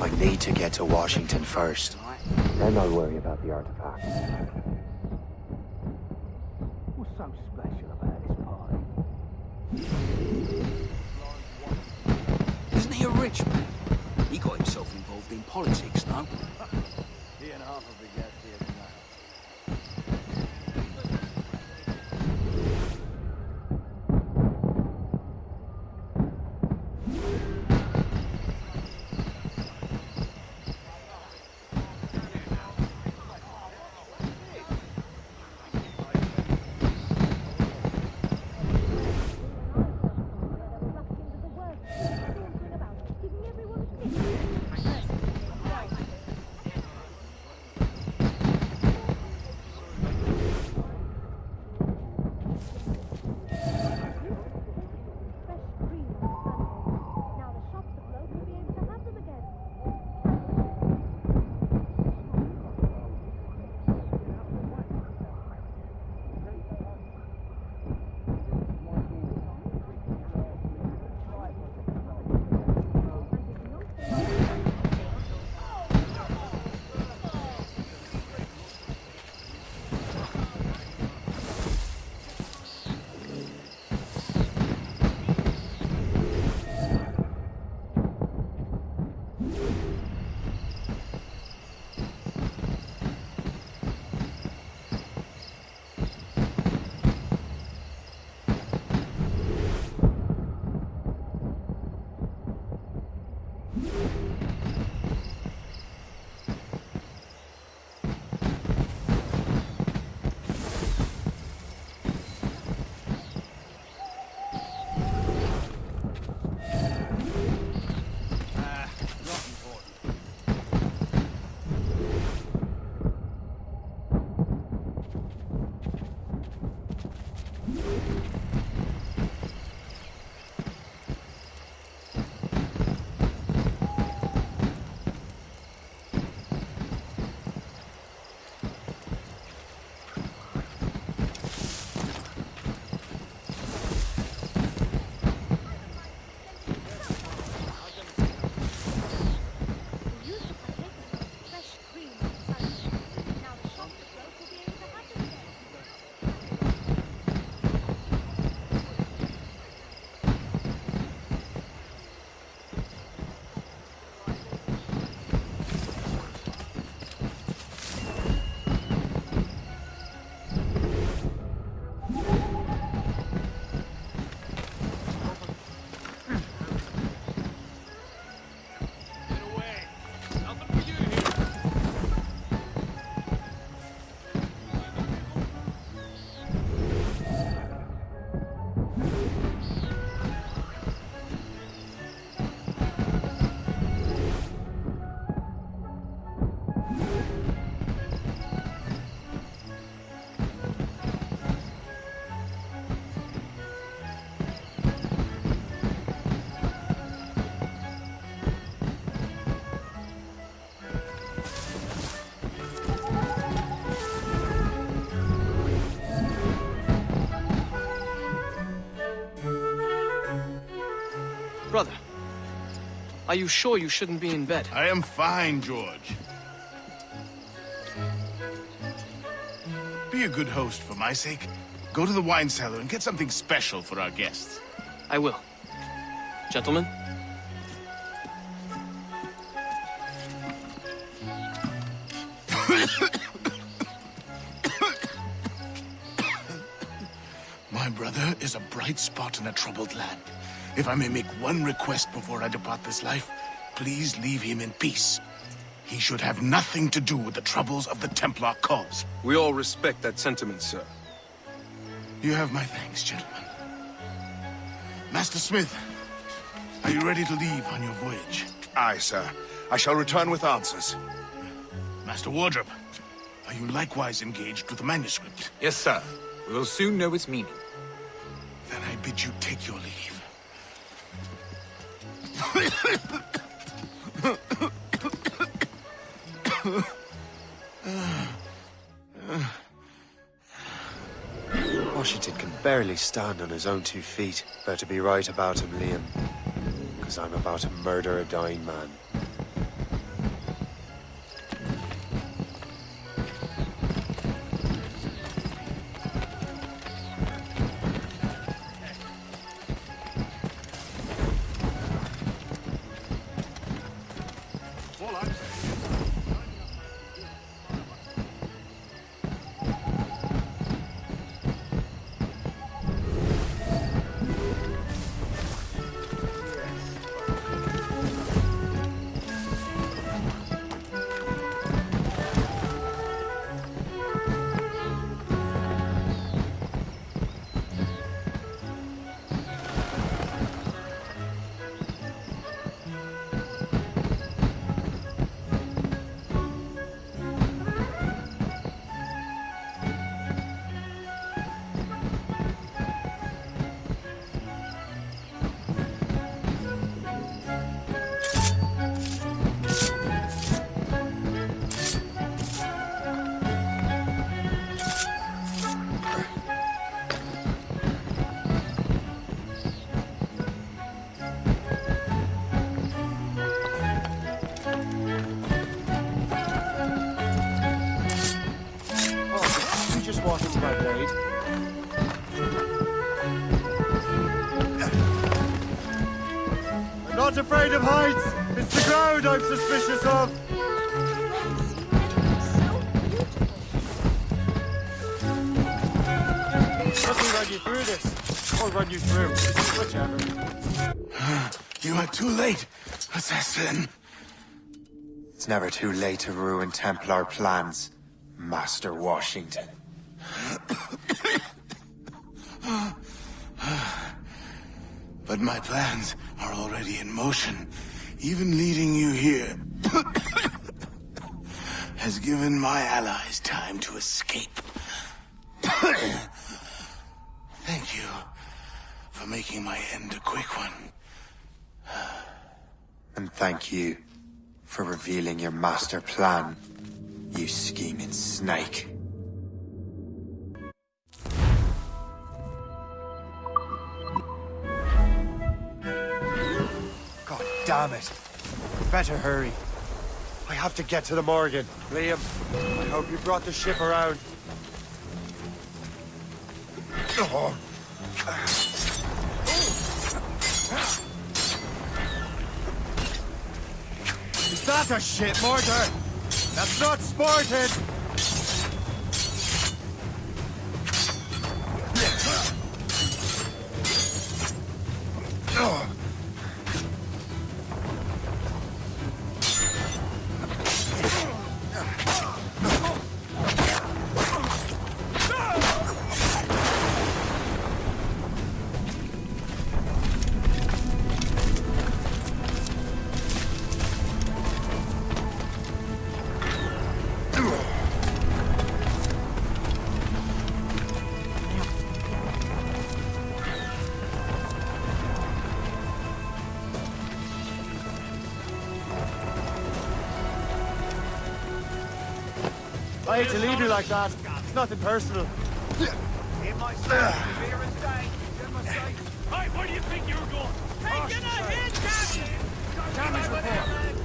I need to get to Washington first. Then I'll worry about the artifacts. What's so special about this party? Isn't he a rich man? He got himself involved in politics, no? He and half of the gas here tonight. Brother, are you sure you shouldn't be in bed? I am fine, George. Be Be a good host for my sake. Go to the wine cellar and get something special for our guests. I will. Gentlemen? My brother is a bright spot in a troubled land. If I may make one request before I depart this life, please leave him in peace. He should have nothing to do with the troubles of the Templar cause. We all respect that sentiment, sir. You have my thanks, gentlemen. Master Smith, are you ready to leave on your voyage? Aye, sir. I shall return with answers. Master Wardrop, are you likewise engaged with the manuscript? Yes, sir. We will soon know its meaning. Then I bid you take your leave. Washington can barely stand on his own 2 feet. Better be right about him, Liam. Because I'm about to murder a dying man. Not afraid of heights! It's the ground I'm suspicious of! Let me run you through this. Or run you through. Whichever. You are too late, assassin. It's never too late to ruin Templar plans, Master Washington. But my plans are already in motion. Even leading you here has given my allies time to escape. Thank you for making my end a quick one. And thank you for revealing your master plan, you scheming snake. God damn it. Better hurry. I have to get to the Morgan. Liam, I hope you brought the ship around. Oh. Is that a shit mortar? That's not sported! Oh. I hate to leave you like that. It's nothing personal. Hey, where do you think you're going? Taking a hit, Captain! Damage report.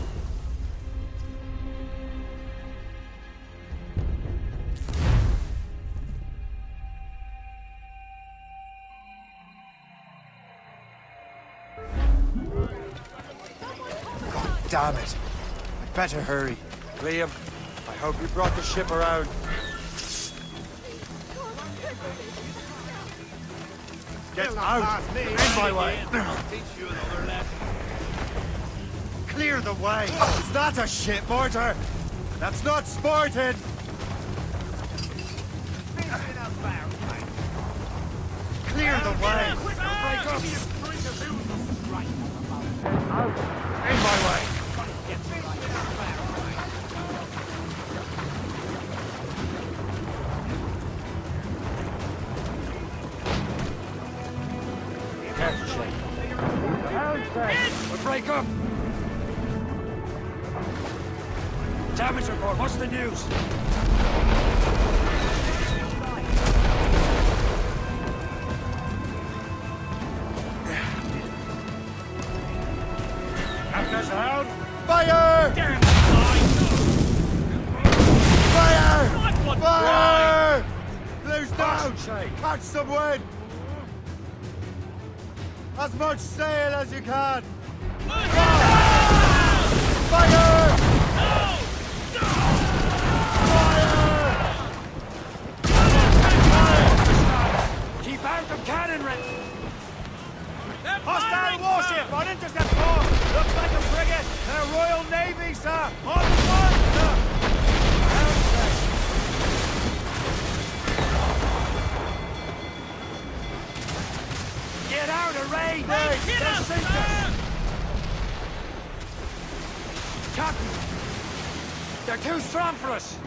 Damn it. I'd better hurry. Liam, I hope you brought the ship around. Get out! In my way! Clear the way! Is that a ship mortar? That's not sporting! Clear the way! Out! In my way! We'll break up! Damage report, what's the news? Captain's down! Fire! Damn Fire! Fire! Blue's down! Catch some wind! As much sail as you can! Fire! Fire! Keep out of cannonry! Hostile warship on intercept course! Looks like a frigate! They're Royal Navy, sir! On the front, sir! Get out of range! Get They'll out, sink us! Captain! They're too strong for us!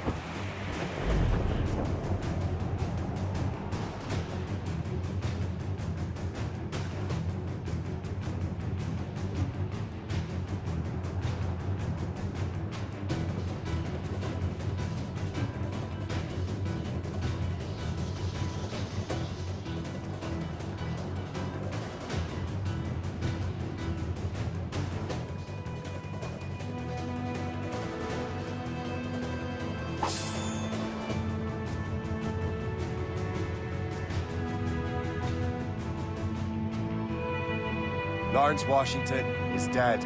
Lawrence Washington is dead.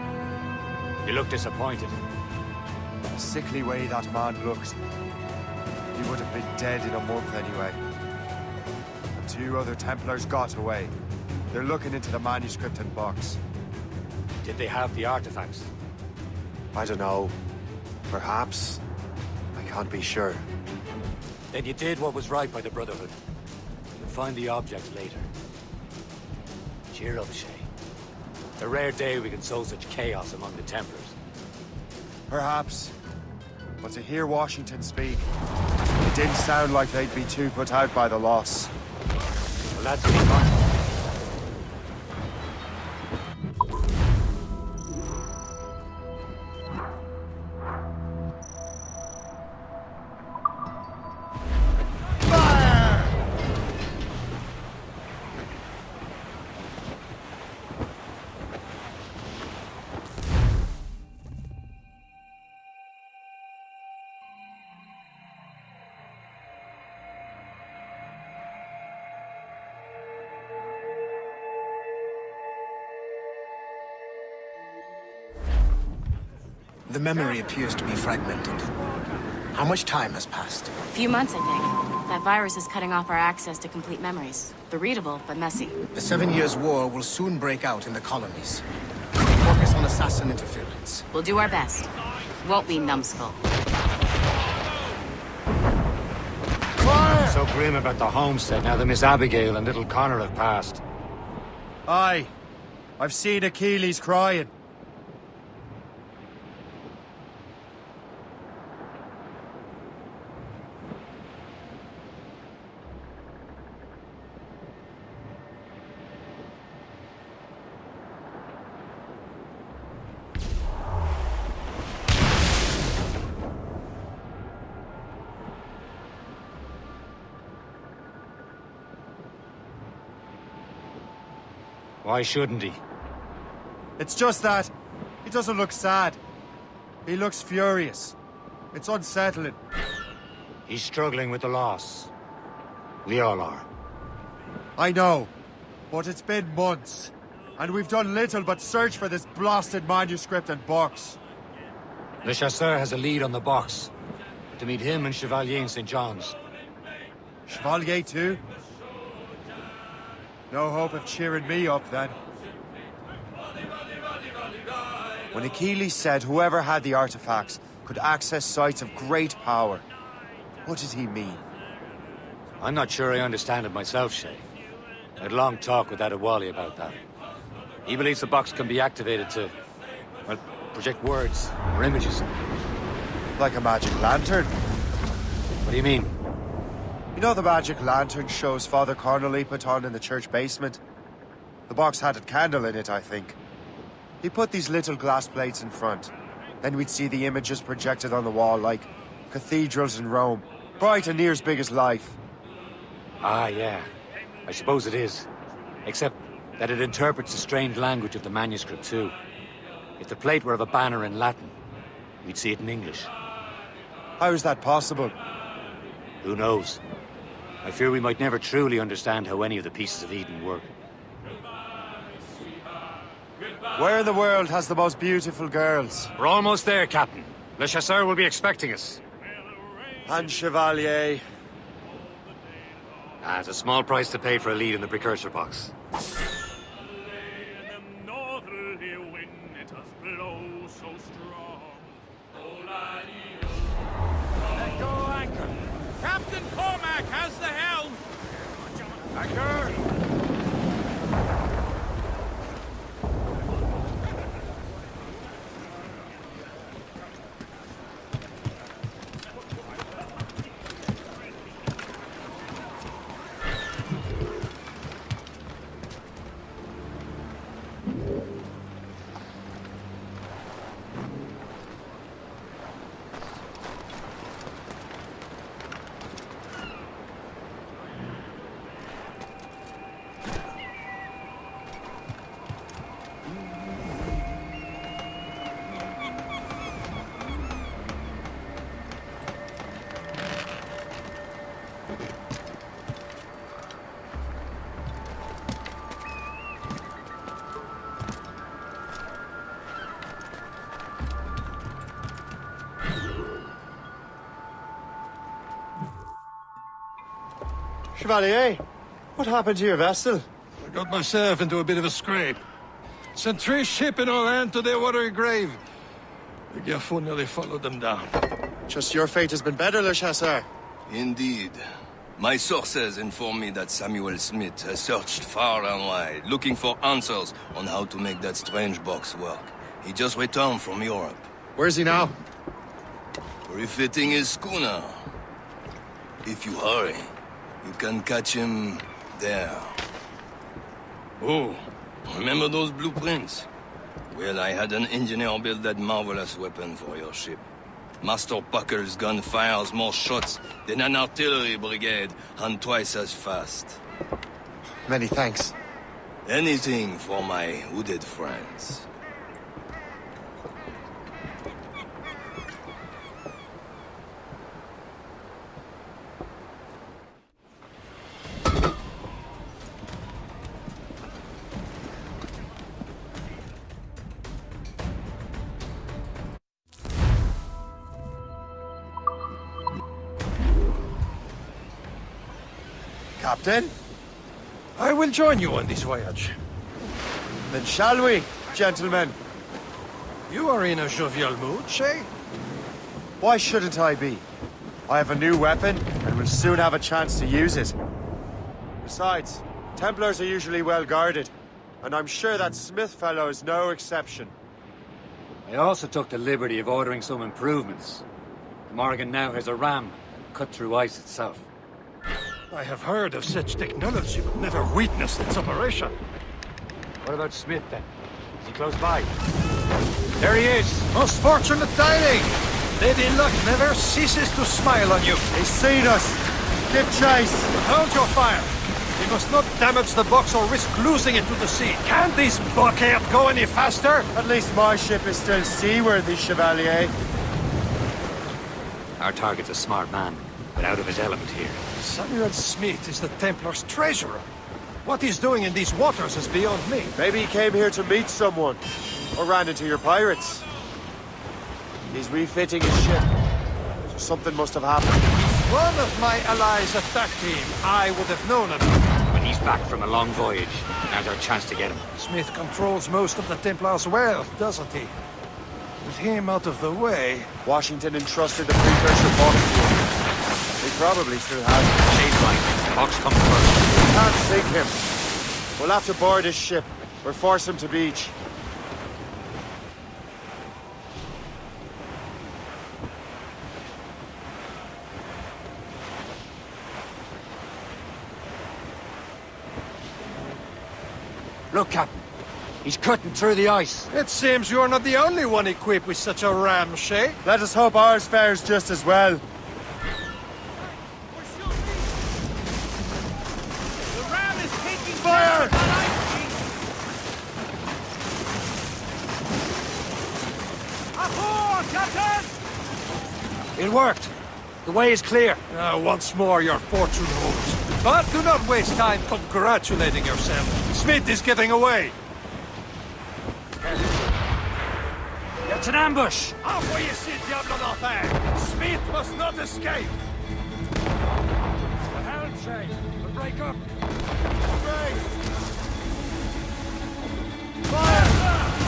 You look disappointed. The sickly way that man looked. He would have been dead in a month anyway. The 2 other Templars got away. They're looking into the manuscript and box. Did they have the artifacts? I don't know. Perhaps. I can't be sure. Then you did what was right by the Brotherhood. You'll find the object later. Cheer up, Shay. It's a rare day we can sow such chaos among the Templars. Perhaps. But to hear Washington speak, it didn't sound like they'd be too put out by the loss. Well, that's fine. The memory appears to be fragmented. How much time has passed? A few months, I think. That virus is cutting off our access to complete memories. They're readable, but messy. The 7 Years' War will soon break out in the colonies. Focus on assassin interference. We'll do our best. Won't we, numbskull? So grim about the homestead now that Miss Abigail and little Connor have passed. Aye. I've seen Achilles crying. Why shouldn't he? It's just that he doesn't look sad. He looks furious. It's unsettling. He's struggling with the loss. We all are. I know, but it's been months, and we've done little but search for this blasted manuscript and box. Le Chasseur has a lead on the box. To meet him and Chevalier in St. John's. Chevalier too? No hope of cheering me up then. When Achilles said whoever had the artifacts could access sites of great power, what did he mean? I'm not sure I understand it myself, Shay. I had a long talk with Adewale about that. He believes the box can be activated to, well, project words or images. Like a magic lantern? What do you mean? You know the magic lantern shows Father Connolly put on in the church basement? The box had a candle in it, I think. He put these little glass plates in front. Then we'd see the images projected on the wall like cathedrals in Rome. Bright and near as big as life. Ah, yeah. I suppose it is. Except that it interprets the strange language of the manuscript, too. If the plate were of a banner in Latin, we'd see it in English. How is that possible? Who knows? I fear we might never truly understand how any of the pieces of Eden work. Where in the world has the most beautiful girls? We're almost there, Captain. Le Chasseur will be expecting us. And Chevalier. It's a small price to pay for a lead in the precursor box. Let go anchor. Captain Cormac has the helm. Anchor. Chevalier, what happened to your vessel? I got myself into a bit of a scrape. Sent 3 ships in our land to their watery grave. The Gerfo nearly followed them down. Just your fate has been better, Le Chasseur. Indeed. My sources inform me that Samuel Smith has searched far and wide, looking for answers on how to make that strange box work. He just returned from Europe. Where's he now? Refitting his schooner. If you hurry, you can catch him there. Oh, remember those blueprints? Well, I had an engineer build that marvelous weapon for your ship. Master Puckle's gun fires more shots than an artillery brigade, and twice as fast. Many thanks. Anything for my hooded friends. Captain? I will join you on this voyage. Then shall we, gentlemen? You are in a jovial mood, Shay? Why shouldn't I be? I have a new weapon, and will soon have a chance to use it. Besides, Templars are usually well guarded, and I'm sure that Smith fellow is no exception. I also took the liberty of ordering some improvements. The Morgan now has a ram that cut through ice itself. I have heard of such technology, but never witnessed its operation. What about Smith, then? Is he close by? There he is! Most fortunate timing! Lady Luck never ceases to smile on you. He's seen us! Give chase! Hold your fire! We must not damage the box or risk losing it to the sea. Can this blockade go any faster? At least my ship is still seaworthy, Chevalier. Our target's a smart man, but out of his element here. Samuel Smith is the Templar's treasurer. What he's doing in these waters is beyond me. Maybe he came here to meet someone, or ran into your pirates. He's refitting his ship. Something must have happened. One of my allies at that team, I would have known about. When he's back from a long voyage, now's our chance to get him. Smith controls most of the Templar's wealth, doesn't he? With him out of the way... Washington entrusted the precursor box to him. He probably still has it. Shade line. Box comes first. We can't sink him. We'll have to board his ship, or force him to beach. Look, Captain. He's cutting through the ice. It seems you're not the only one equipped with such a ram, Shay. Let us hope ours fares just as well. The ram is taking Fire! Ahoy, Captain! It worked. The way is clear. Once more, your fortune holds. But do not waste time congratulating yourself. Smith is getting away. It's an ambush. Off where you sit, Diablo d'Enfer! Smith must not escape! The helm, Shay. We'll break up. Fire! Fire!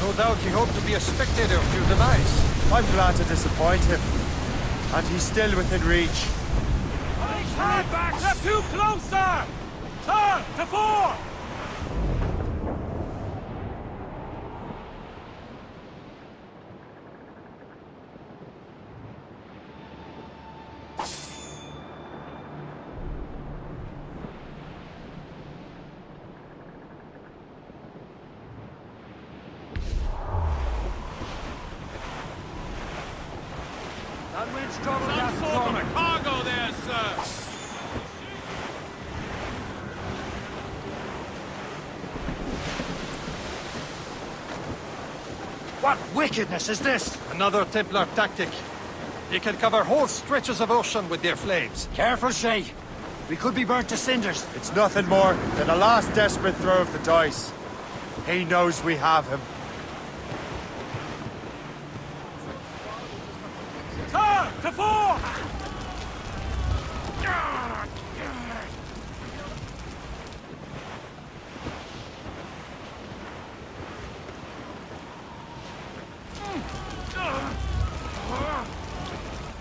No doubt he hoped to be a spectator of your demise. I'm glad to disappoint him. And he's still within reach. Stand back! They're too close, sir! Sir, to fore! Some sort of a cargo there, sir! What wickedness is this? Another Templar tactic. They can cover whole stretches of ocean with their flames. Careful, Shay. We could be burnt to cinders. It's nothing more than a last desperate throw of the dice. He knows we have him. Sir, to fore!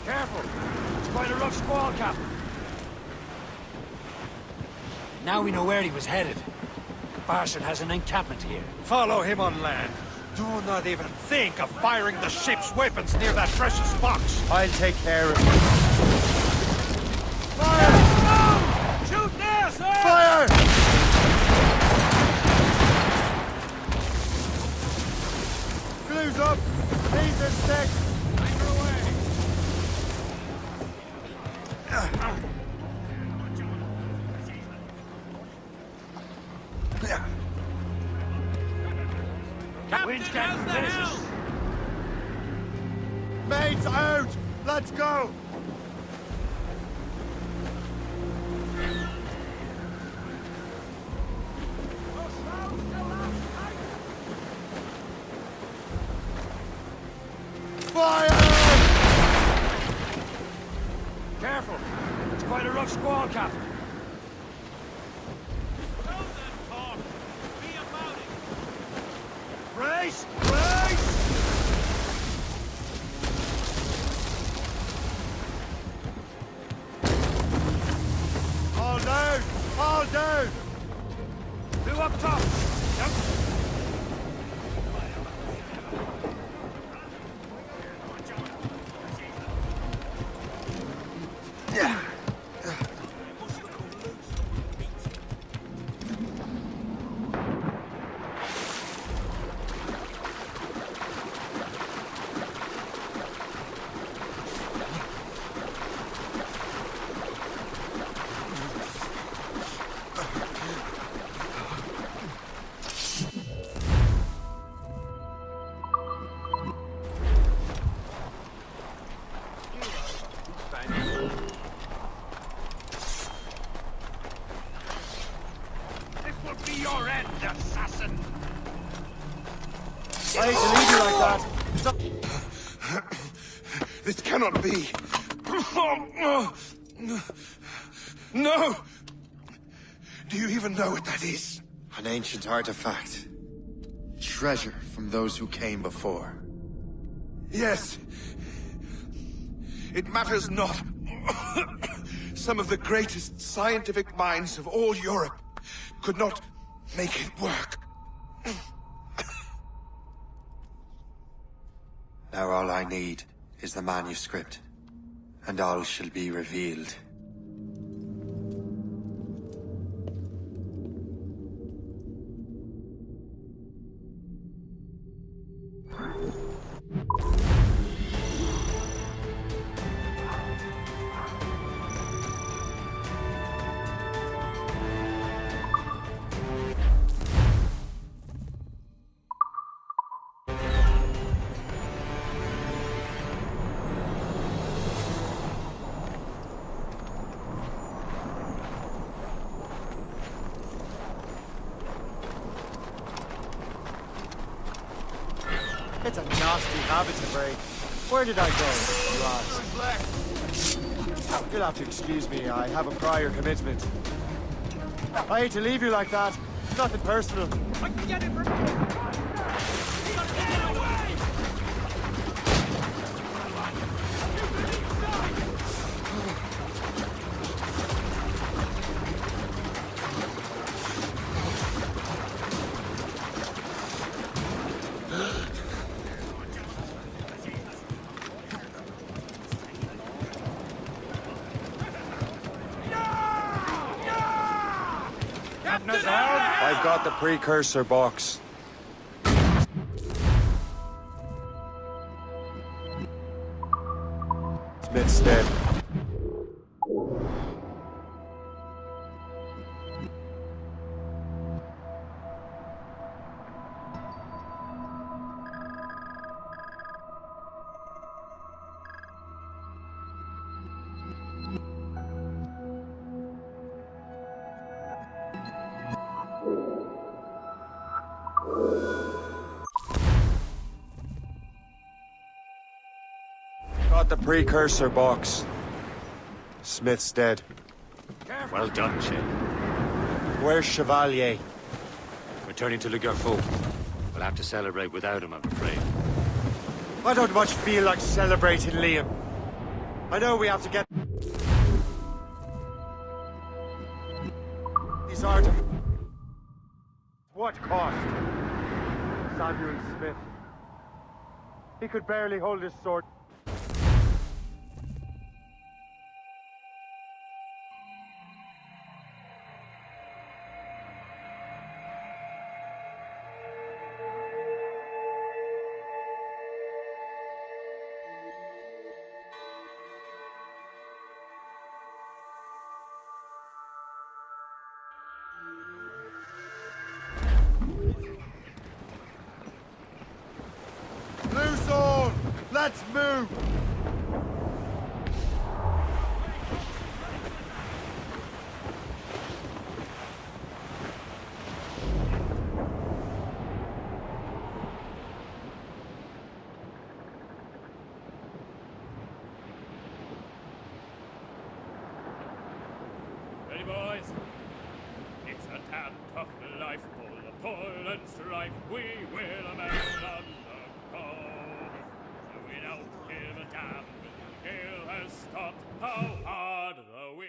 Careful. It's quite a rough squall, Captain. Now we know where he was headed. The bastard has an encampment here. Follow him on land. Do not even think of firing the ship's weapons near that precious box. I'll take care of it. Fire! Shoot there, sir! Fire! Glue's up. These are sticks. Anchor away. Wind's getting vicious. Mates out! Let's go! Fire! Careful! It's quite a rough squall, Captain. Brace! Brace! All down! All down! Two up top! Yep. Yeah. This will be your end, assassin! I hate to leave you like that. This cannot be. No! Do you even know what that is? An ancient artifact. Treasure from those who came before. Yes. It matters not. Some of the greatest scientific minds of all Europe could not make it work. Now all I need is the manuscript, and all shall be revealed. It's a nasty habit to break. Where did I go, you ask? You'll have to excuse me, I have a prior commitment. I hate to leave you like that. It's nothing personal. I can get it from... Get away! I've got the precursor box. Smith's dead. Got the precursor box. Smith's dead. Well done, Shay. Where's Chevalier? Returning to Le Garfou. We'll have to celebrate without him, I'm afraid. I don't much feel like celebrating, Liam. I know we have to get... these artifacts. What cost? Samuel Smith. He could barely hold his sword. Loose all! Let's move! ready, boys? It's a damn tough life, full of toil and strife. We will undergo. We don't give a damn when the gale has stopped. How hard the wind.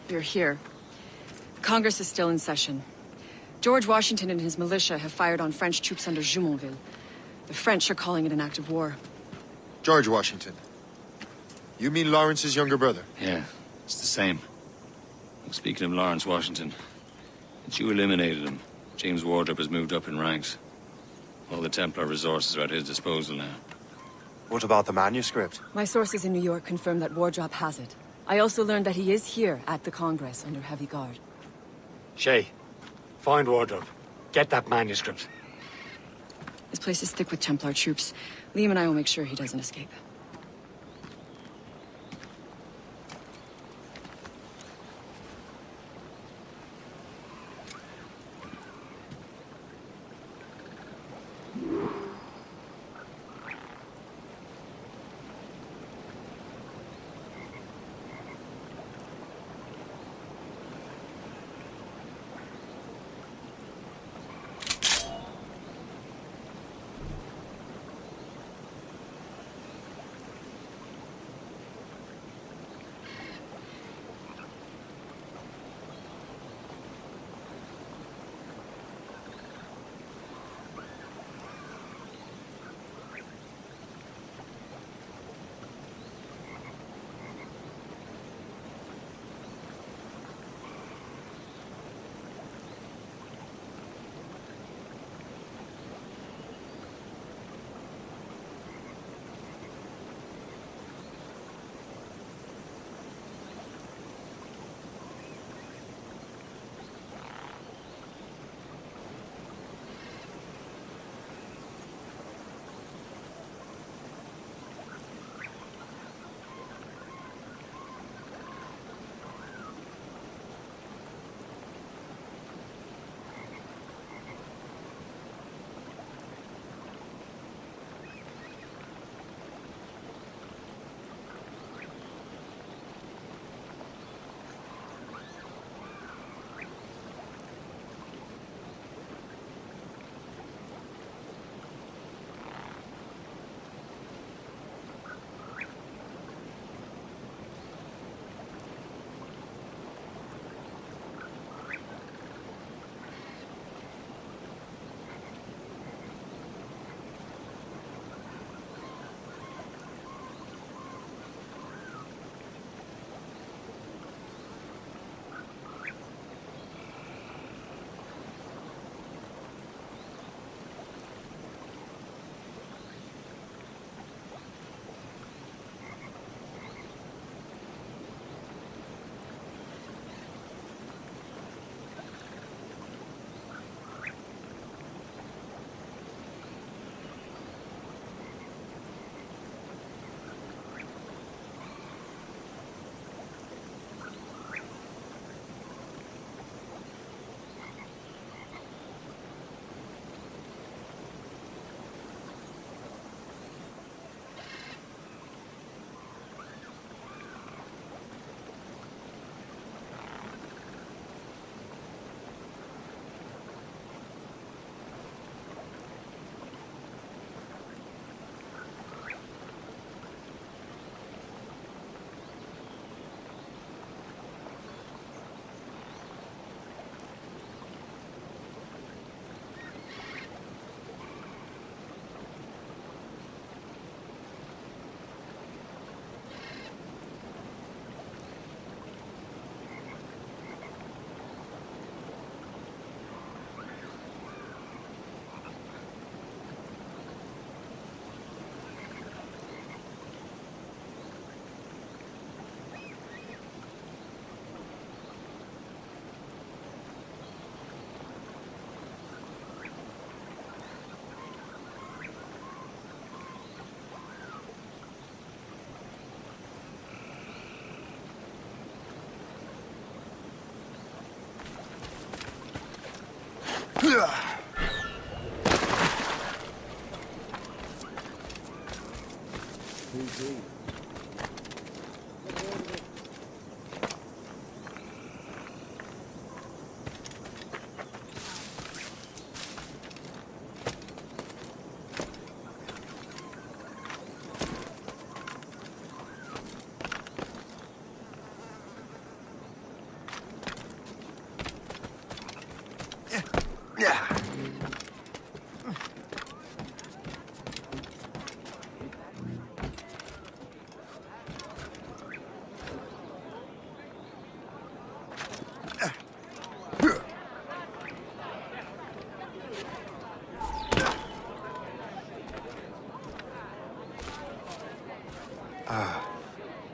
You're here. Congress is still in session. George Washington and his militia have fired on French troops under Jumonville. The French are calling it an act of war. George Washington. You mean Lawrence's younger brother? Yeah, it's the same. Speaking of Lawrence Washington, since you eliminated him, James Wardrop has moved up in ranks. All the Templar resources are at his disposal now. What about the manuscript? My sources in New York confirm that Wardrop has it. I also learned that he is here at the Congress under heavy guard. Shay, find Wardrop. Get that manuscript. This place is thick with Templar troops. Liam and I will make sure he doesn't escape.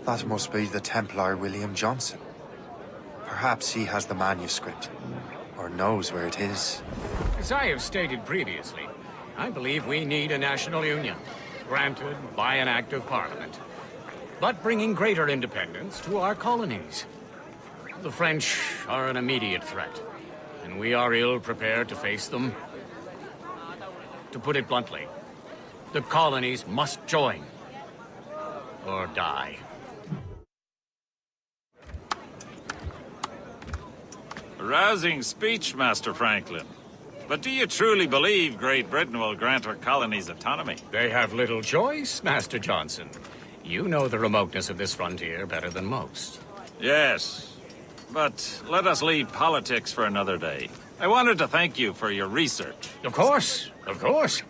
That must be the Templar William Johnson. Perhaps he has the manuscript, or knows where it is. As I have stated previously, I believe we need a national union, granted by an act of parliament, but bringing greater independence to our colonies. The French are an immediate threat, and we are ill prepared to face them. To put it bluntly, the colonies must join, or die. A rousing speech, Master Franklin. But do you truly believe Great Britain will grant her colonies autonomy? They have little choice, Master Johnson. You know the remoteness of this frontier better than most. Yes, but let us leave politics for another day. I wanted to thank you for your research. Of course, of course.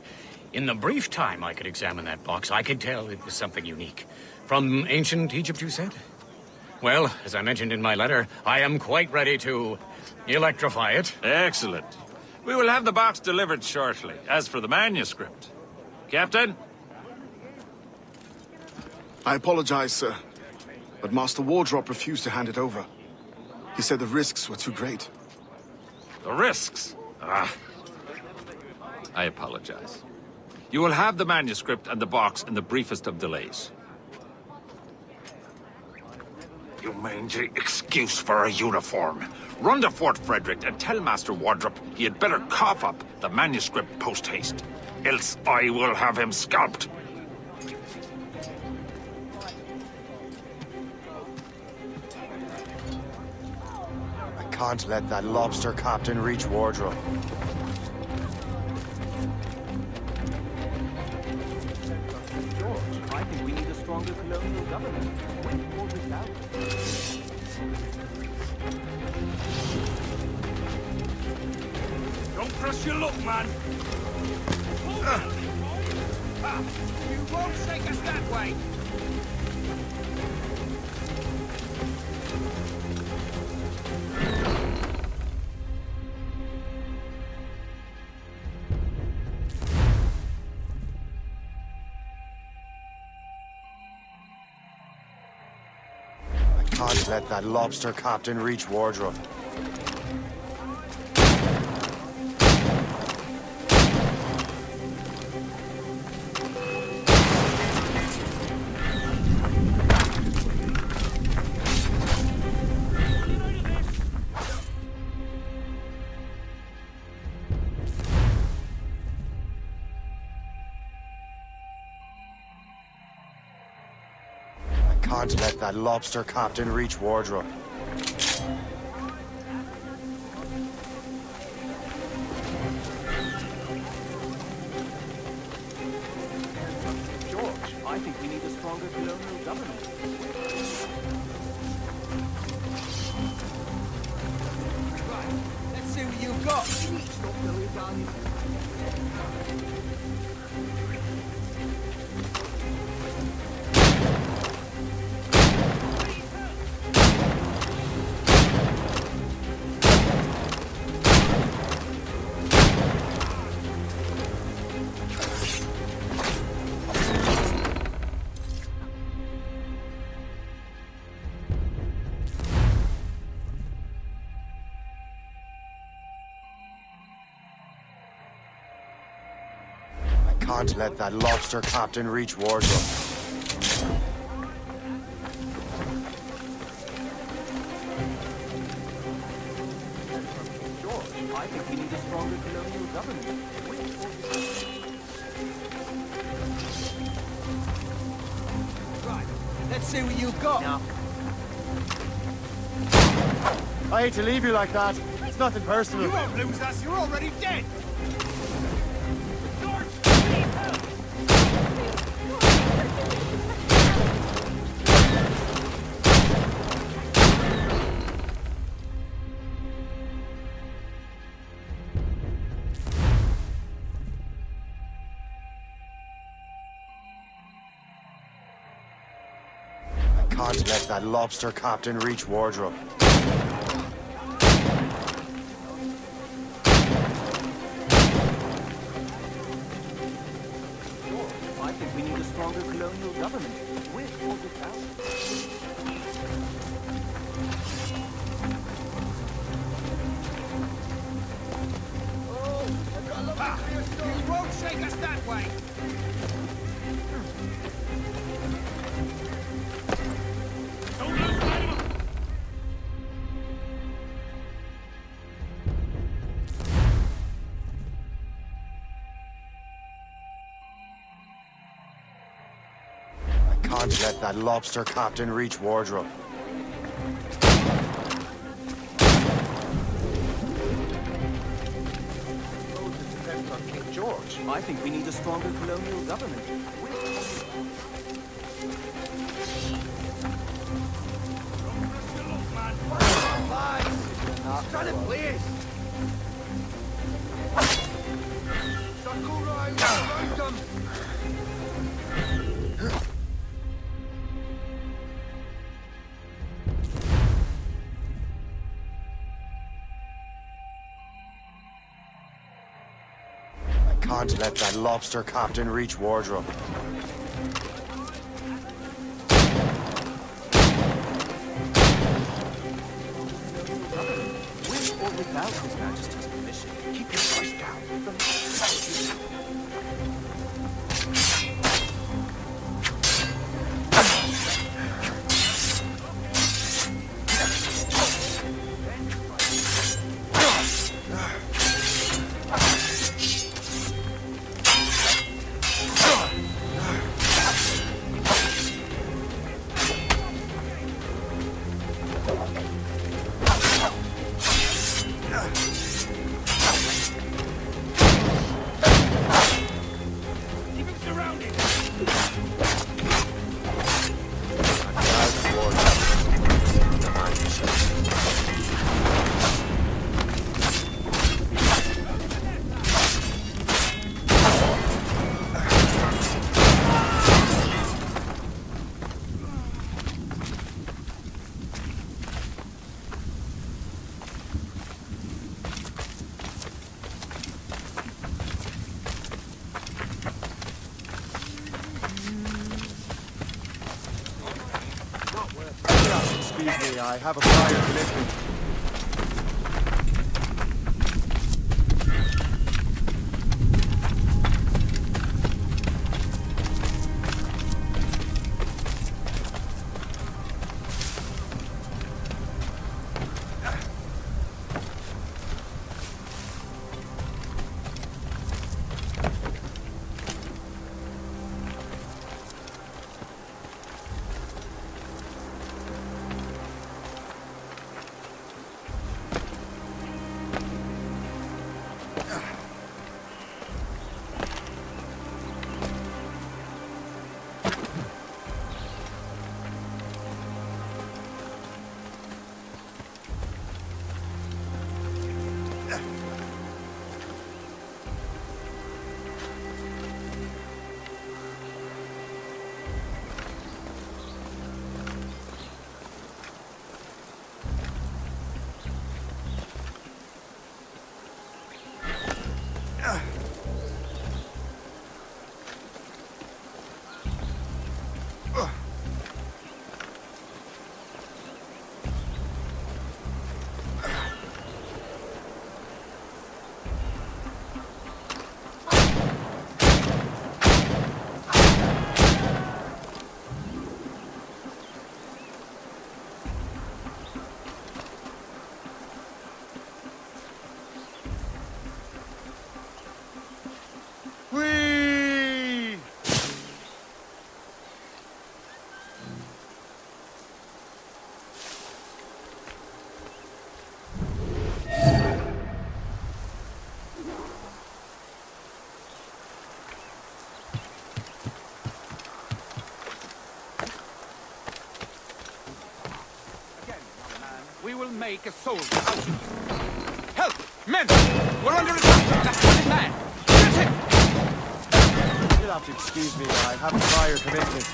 In the brief time I could examine that box, I could tell it was something unique. From ancient Egypt, you said? Well, as I mentioned in my letter, I am quite ready to electrify it. Excellent. We will have the box delivered shortly. As for the manuscript... Captain? I apologize, sir, but Master Wardrop refused to hand it over. He said the risks were too great. The risks? I apologize. You will have the manuscript and the box in the briefest of delays. You mangy excuse for a uniform. Run to Fort Frederick and tell Master Wardrop he had better cough up the manuscript post-haste. Else I will have him scalped. I can't let that lobster captain reach Wardrobe. George, I think we need a stronger colonial government. With or without. Don't press your luck, man. You won't take us that way. I can't let that lobster captain reach Wardrobe. Can't let that lobster captain reach Wardrobe. George, I think we need a stronger colonial government. Right, let's see what you've got. Stop Billy Gunn. Can't let that lobster captain reach Wardrobe. George, I think we need a stronger colonial government. Let's see what you've got. No. I hate to leave you like that. It's nothing personal. You won't lose us. You're already dead. Can't let that lobster captain reach wardrobe. I think we need a stronger colonial government, with or without. You won't shake us that way. Can't let that lobster captain reach wardrobe. Depends on King George. I think we need a stronger colonial government. Trying to play us. Sakurai, find them. Can't let that lobster captain reach wardrobe. With or without His Majesty's permission, keep your voice down. Excuse me, I have a prior delivery. make a soldier out of you. Help! Men! We're under attack! That wounded man! Get him! You'll have to excuse me, I have a prior commitment.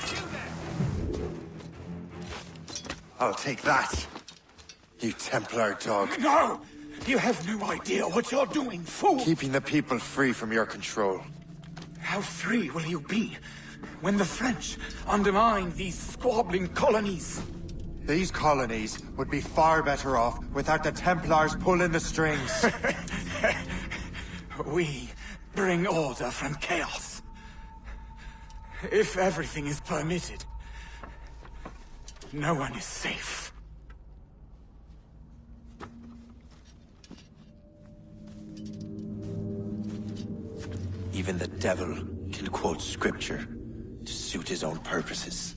I'll take that, you Templar dog. No! You have no idea what you're doing, fool! Keeping the people free from your control. How free will you be when the French undermine these squabbling colonies? These colonies would be far better off without the Templars pulling the strings. We bring order from chaos. If everything is permitted, no one is safe. Even the devil can quote scripture to suit his own purposes.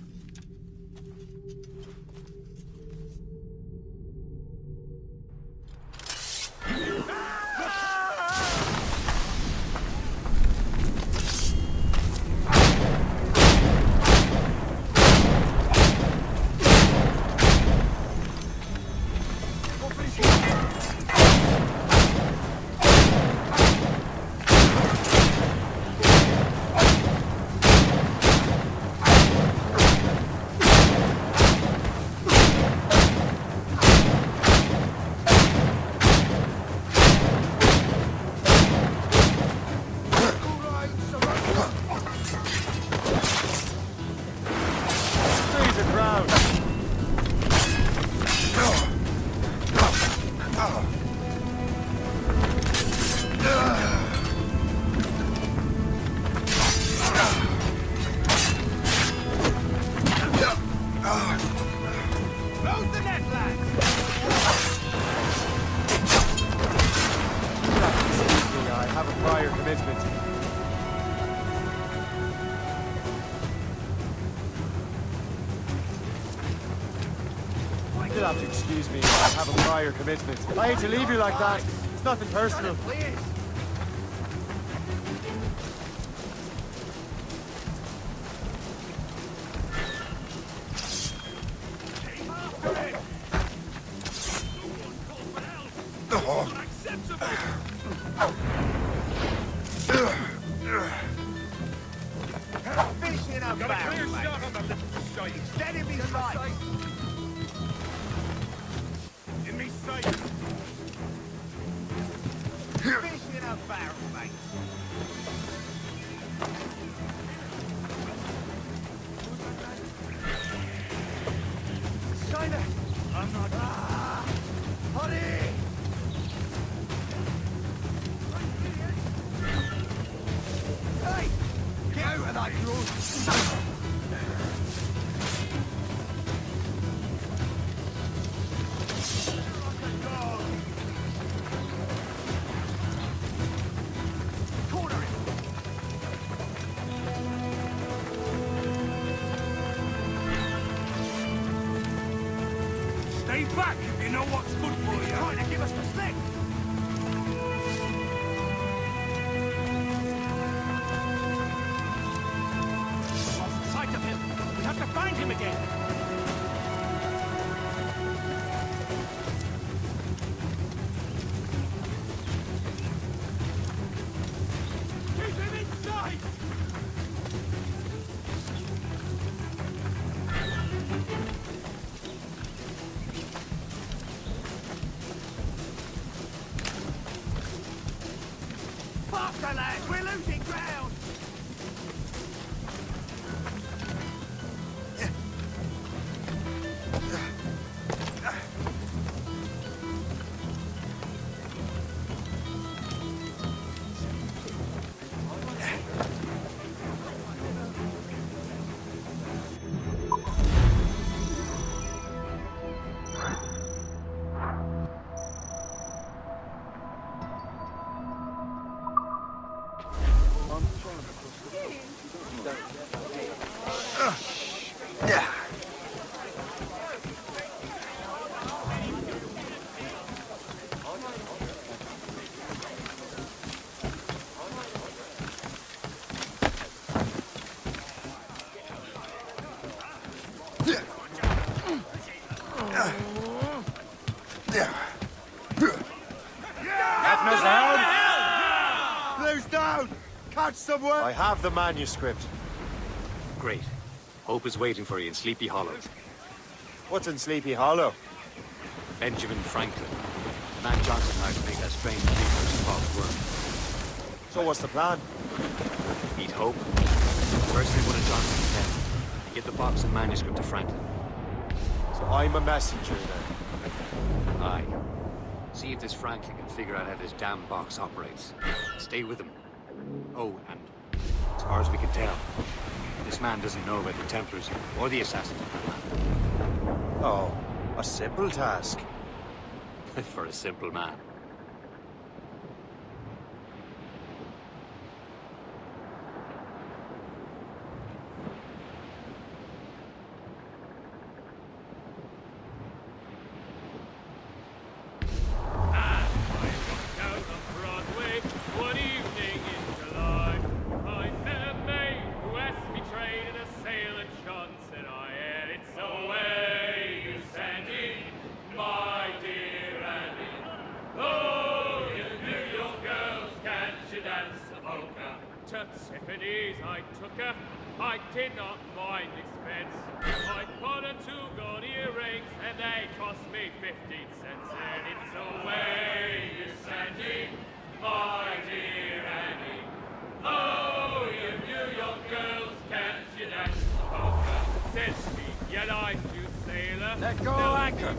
You'll have to excuse me, I have a prior commitment. I hate to leave you like that. It's nothing personal. Stay back if you know what's good for you. Trying to give us the slip. Lost sight of him. We have to find him again. Keep him in sight. Faster, lads! We're losing ground! Captain is down! Blue's down! Catch someone! I have the manuscript. Great. Hope is waiting for you in Sleepy Hollow. What's in Sleepy Hollow? Benjamin Franklin. The man Johnson hired to make that strange research called work. So what's the plan? Meet Hope. Personally, one of Johnson's men. Get the box and manuscript to Franklin. So I'm a messenger then? Aye. See if this Franklin can figure out how this damn box operates. Stay with him. Oh, and as far as we can tell, this man doesn't know about the Templars or the assassins. Oh, a simple task. For a simple man. I did not mind expense. I bought 2 gold earrings and they cost me 15 cents. And it's away you send it, my dear Annie. Oh, you New York girls, can't you dance the polka? Says she, you like you sailor. Let go, anchor.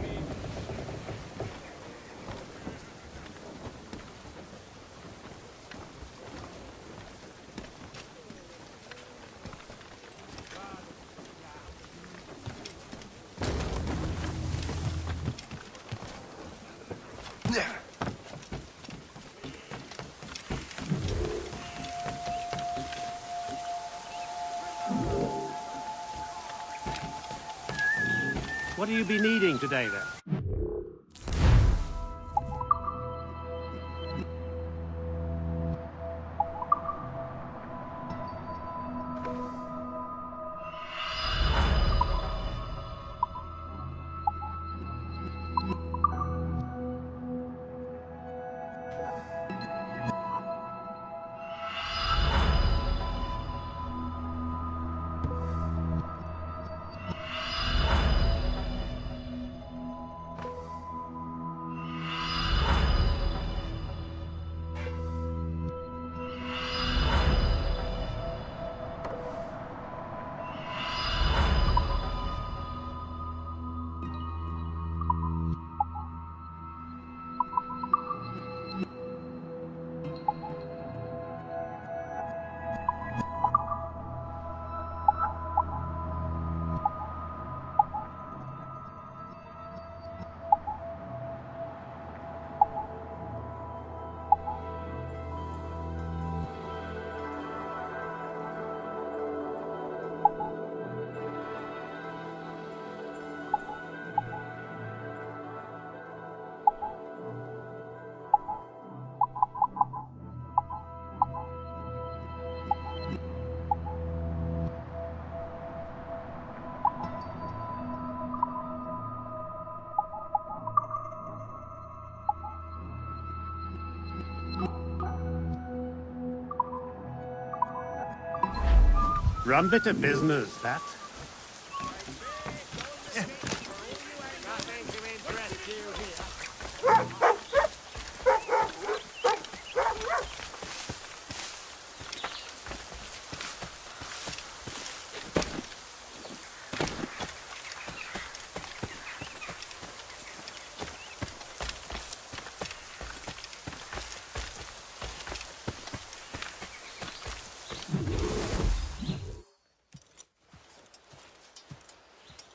What will you be needing today, then? Run bit of business, that.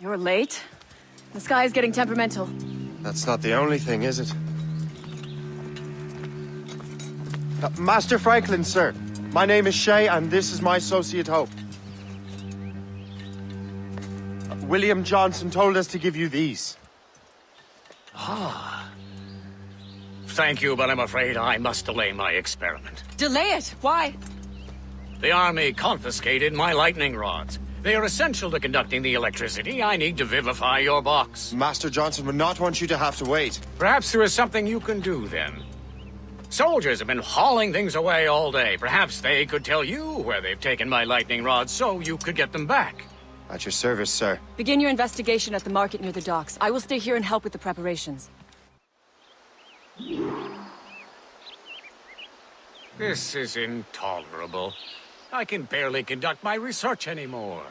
You're late. The sky is getting temperamental. That's not the only thing, is it? Master Franklin, sir. My name is Shay, and this is my associate Hope. William Johnson told us to give you these. Ah. Thank you, but I'm afraid I must delay my experiment. Delay it? Why? The army confiscated my lightning rods. They are essential to conducting the electricity I need to vivify your box. Master Johnson would not want you to have to wait. Perhaps there is something you can do, then. Soldiers have been hauling things away all day. Perhaps they could tell you where they've taken my lightning rods so you could get them back. At your service, sir. Begin your investigation at the market near the docks. I will stay here and help with the preparations. This is intolerable. I can barely conduct my research anymore.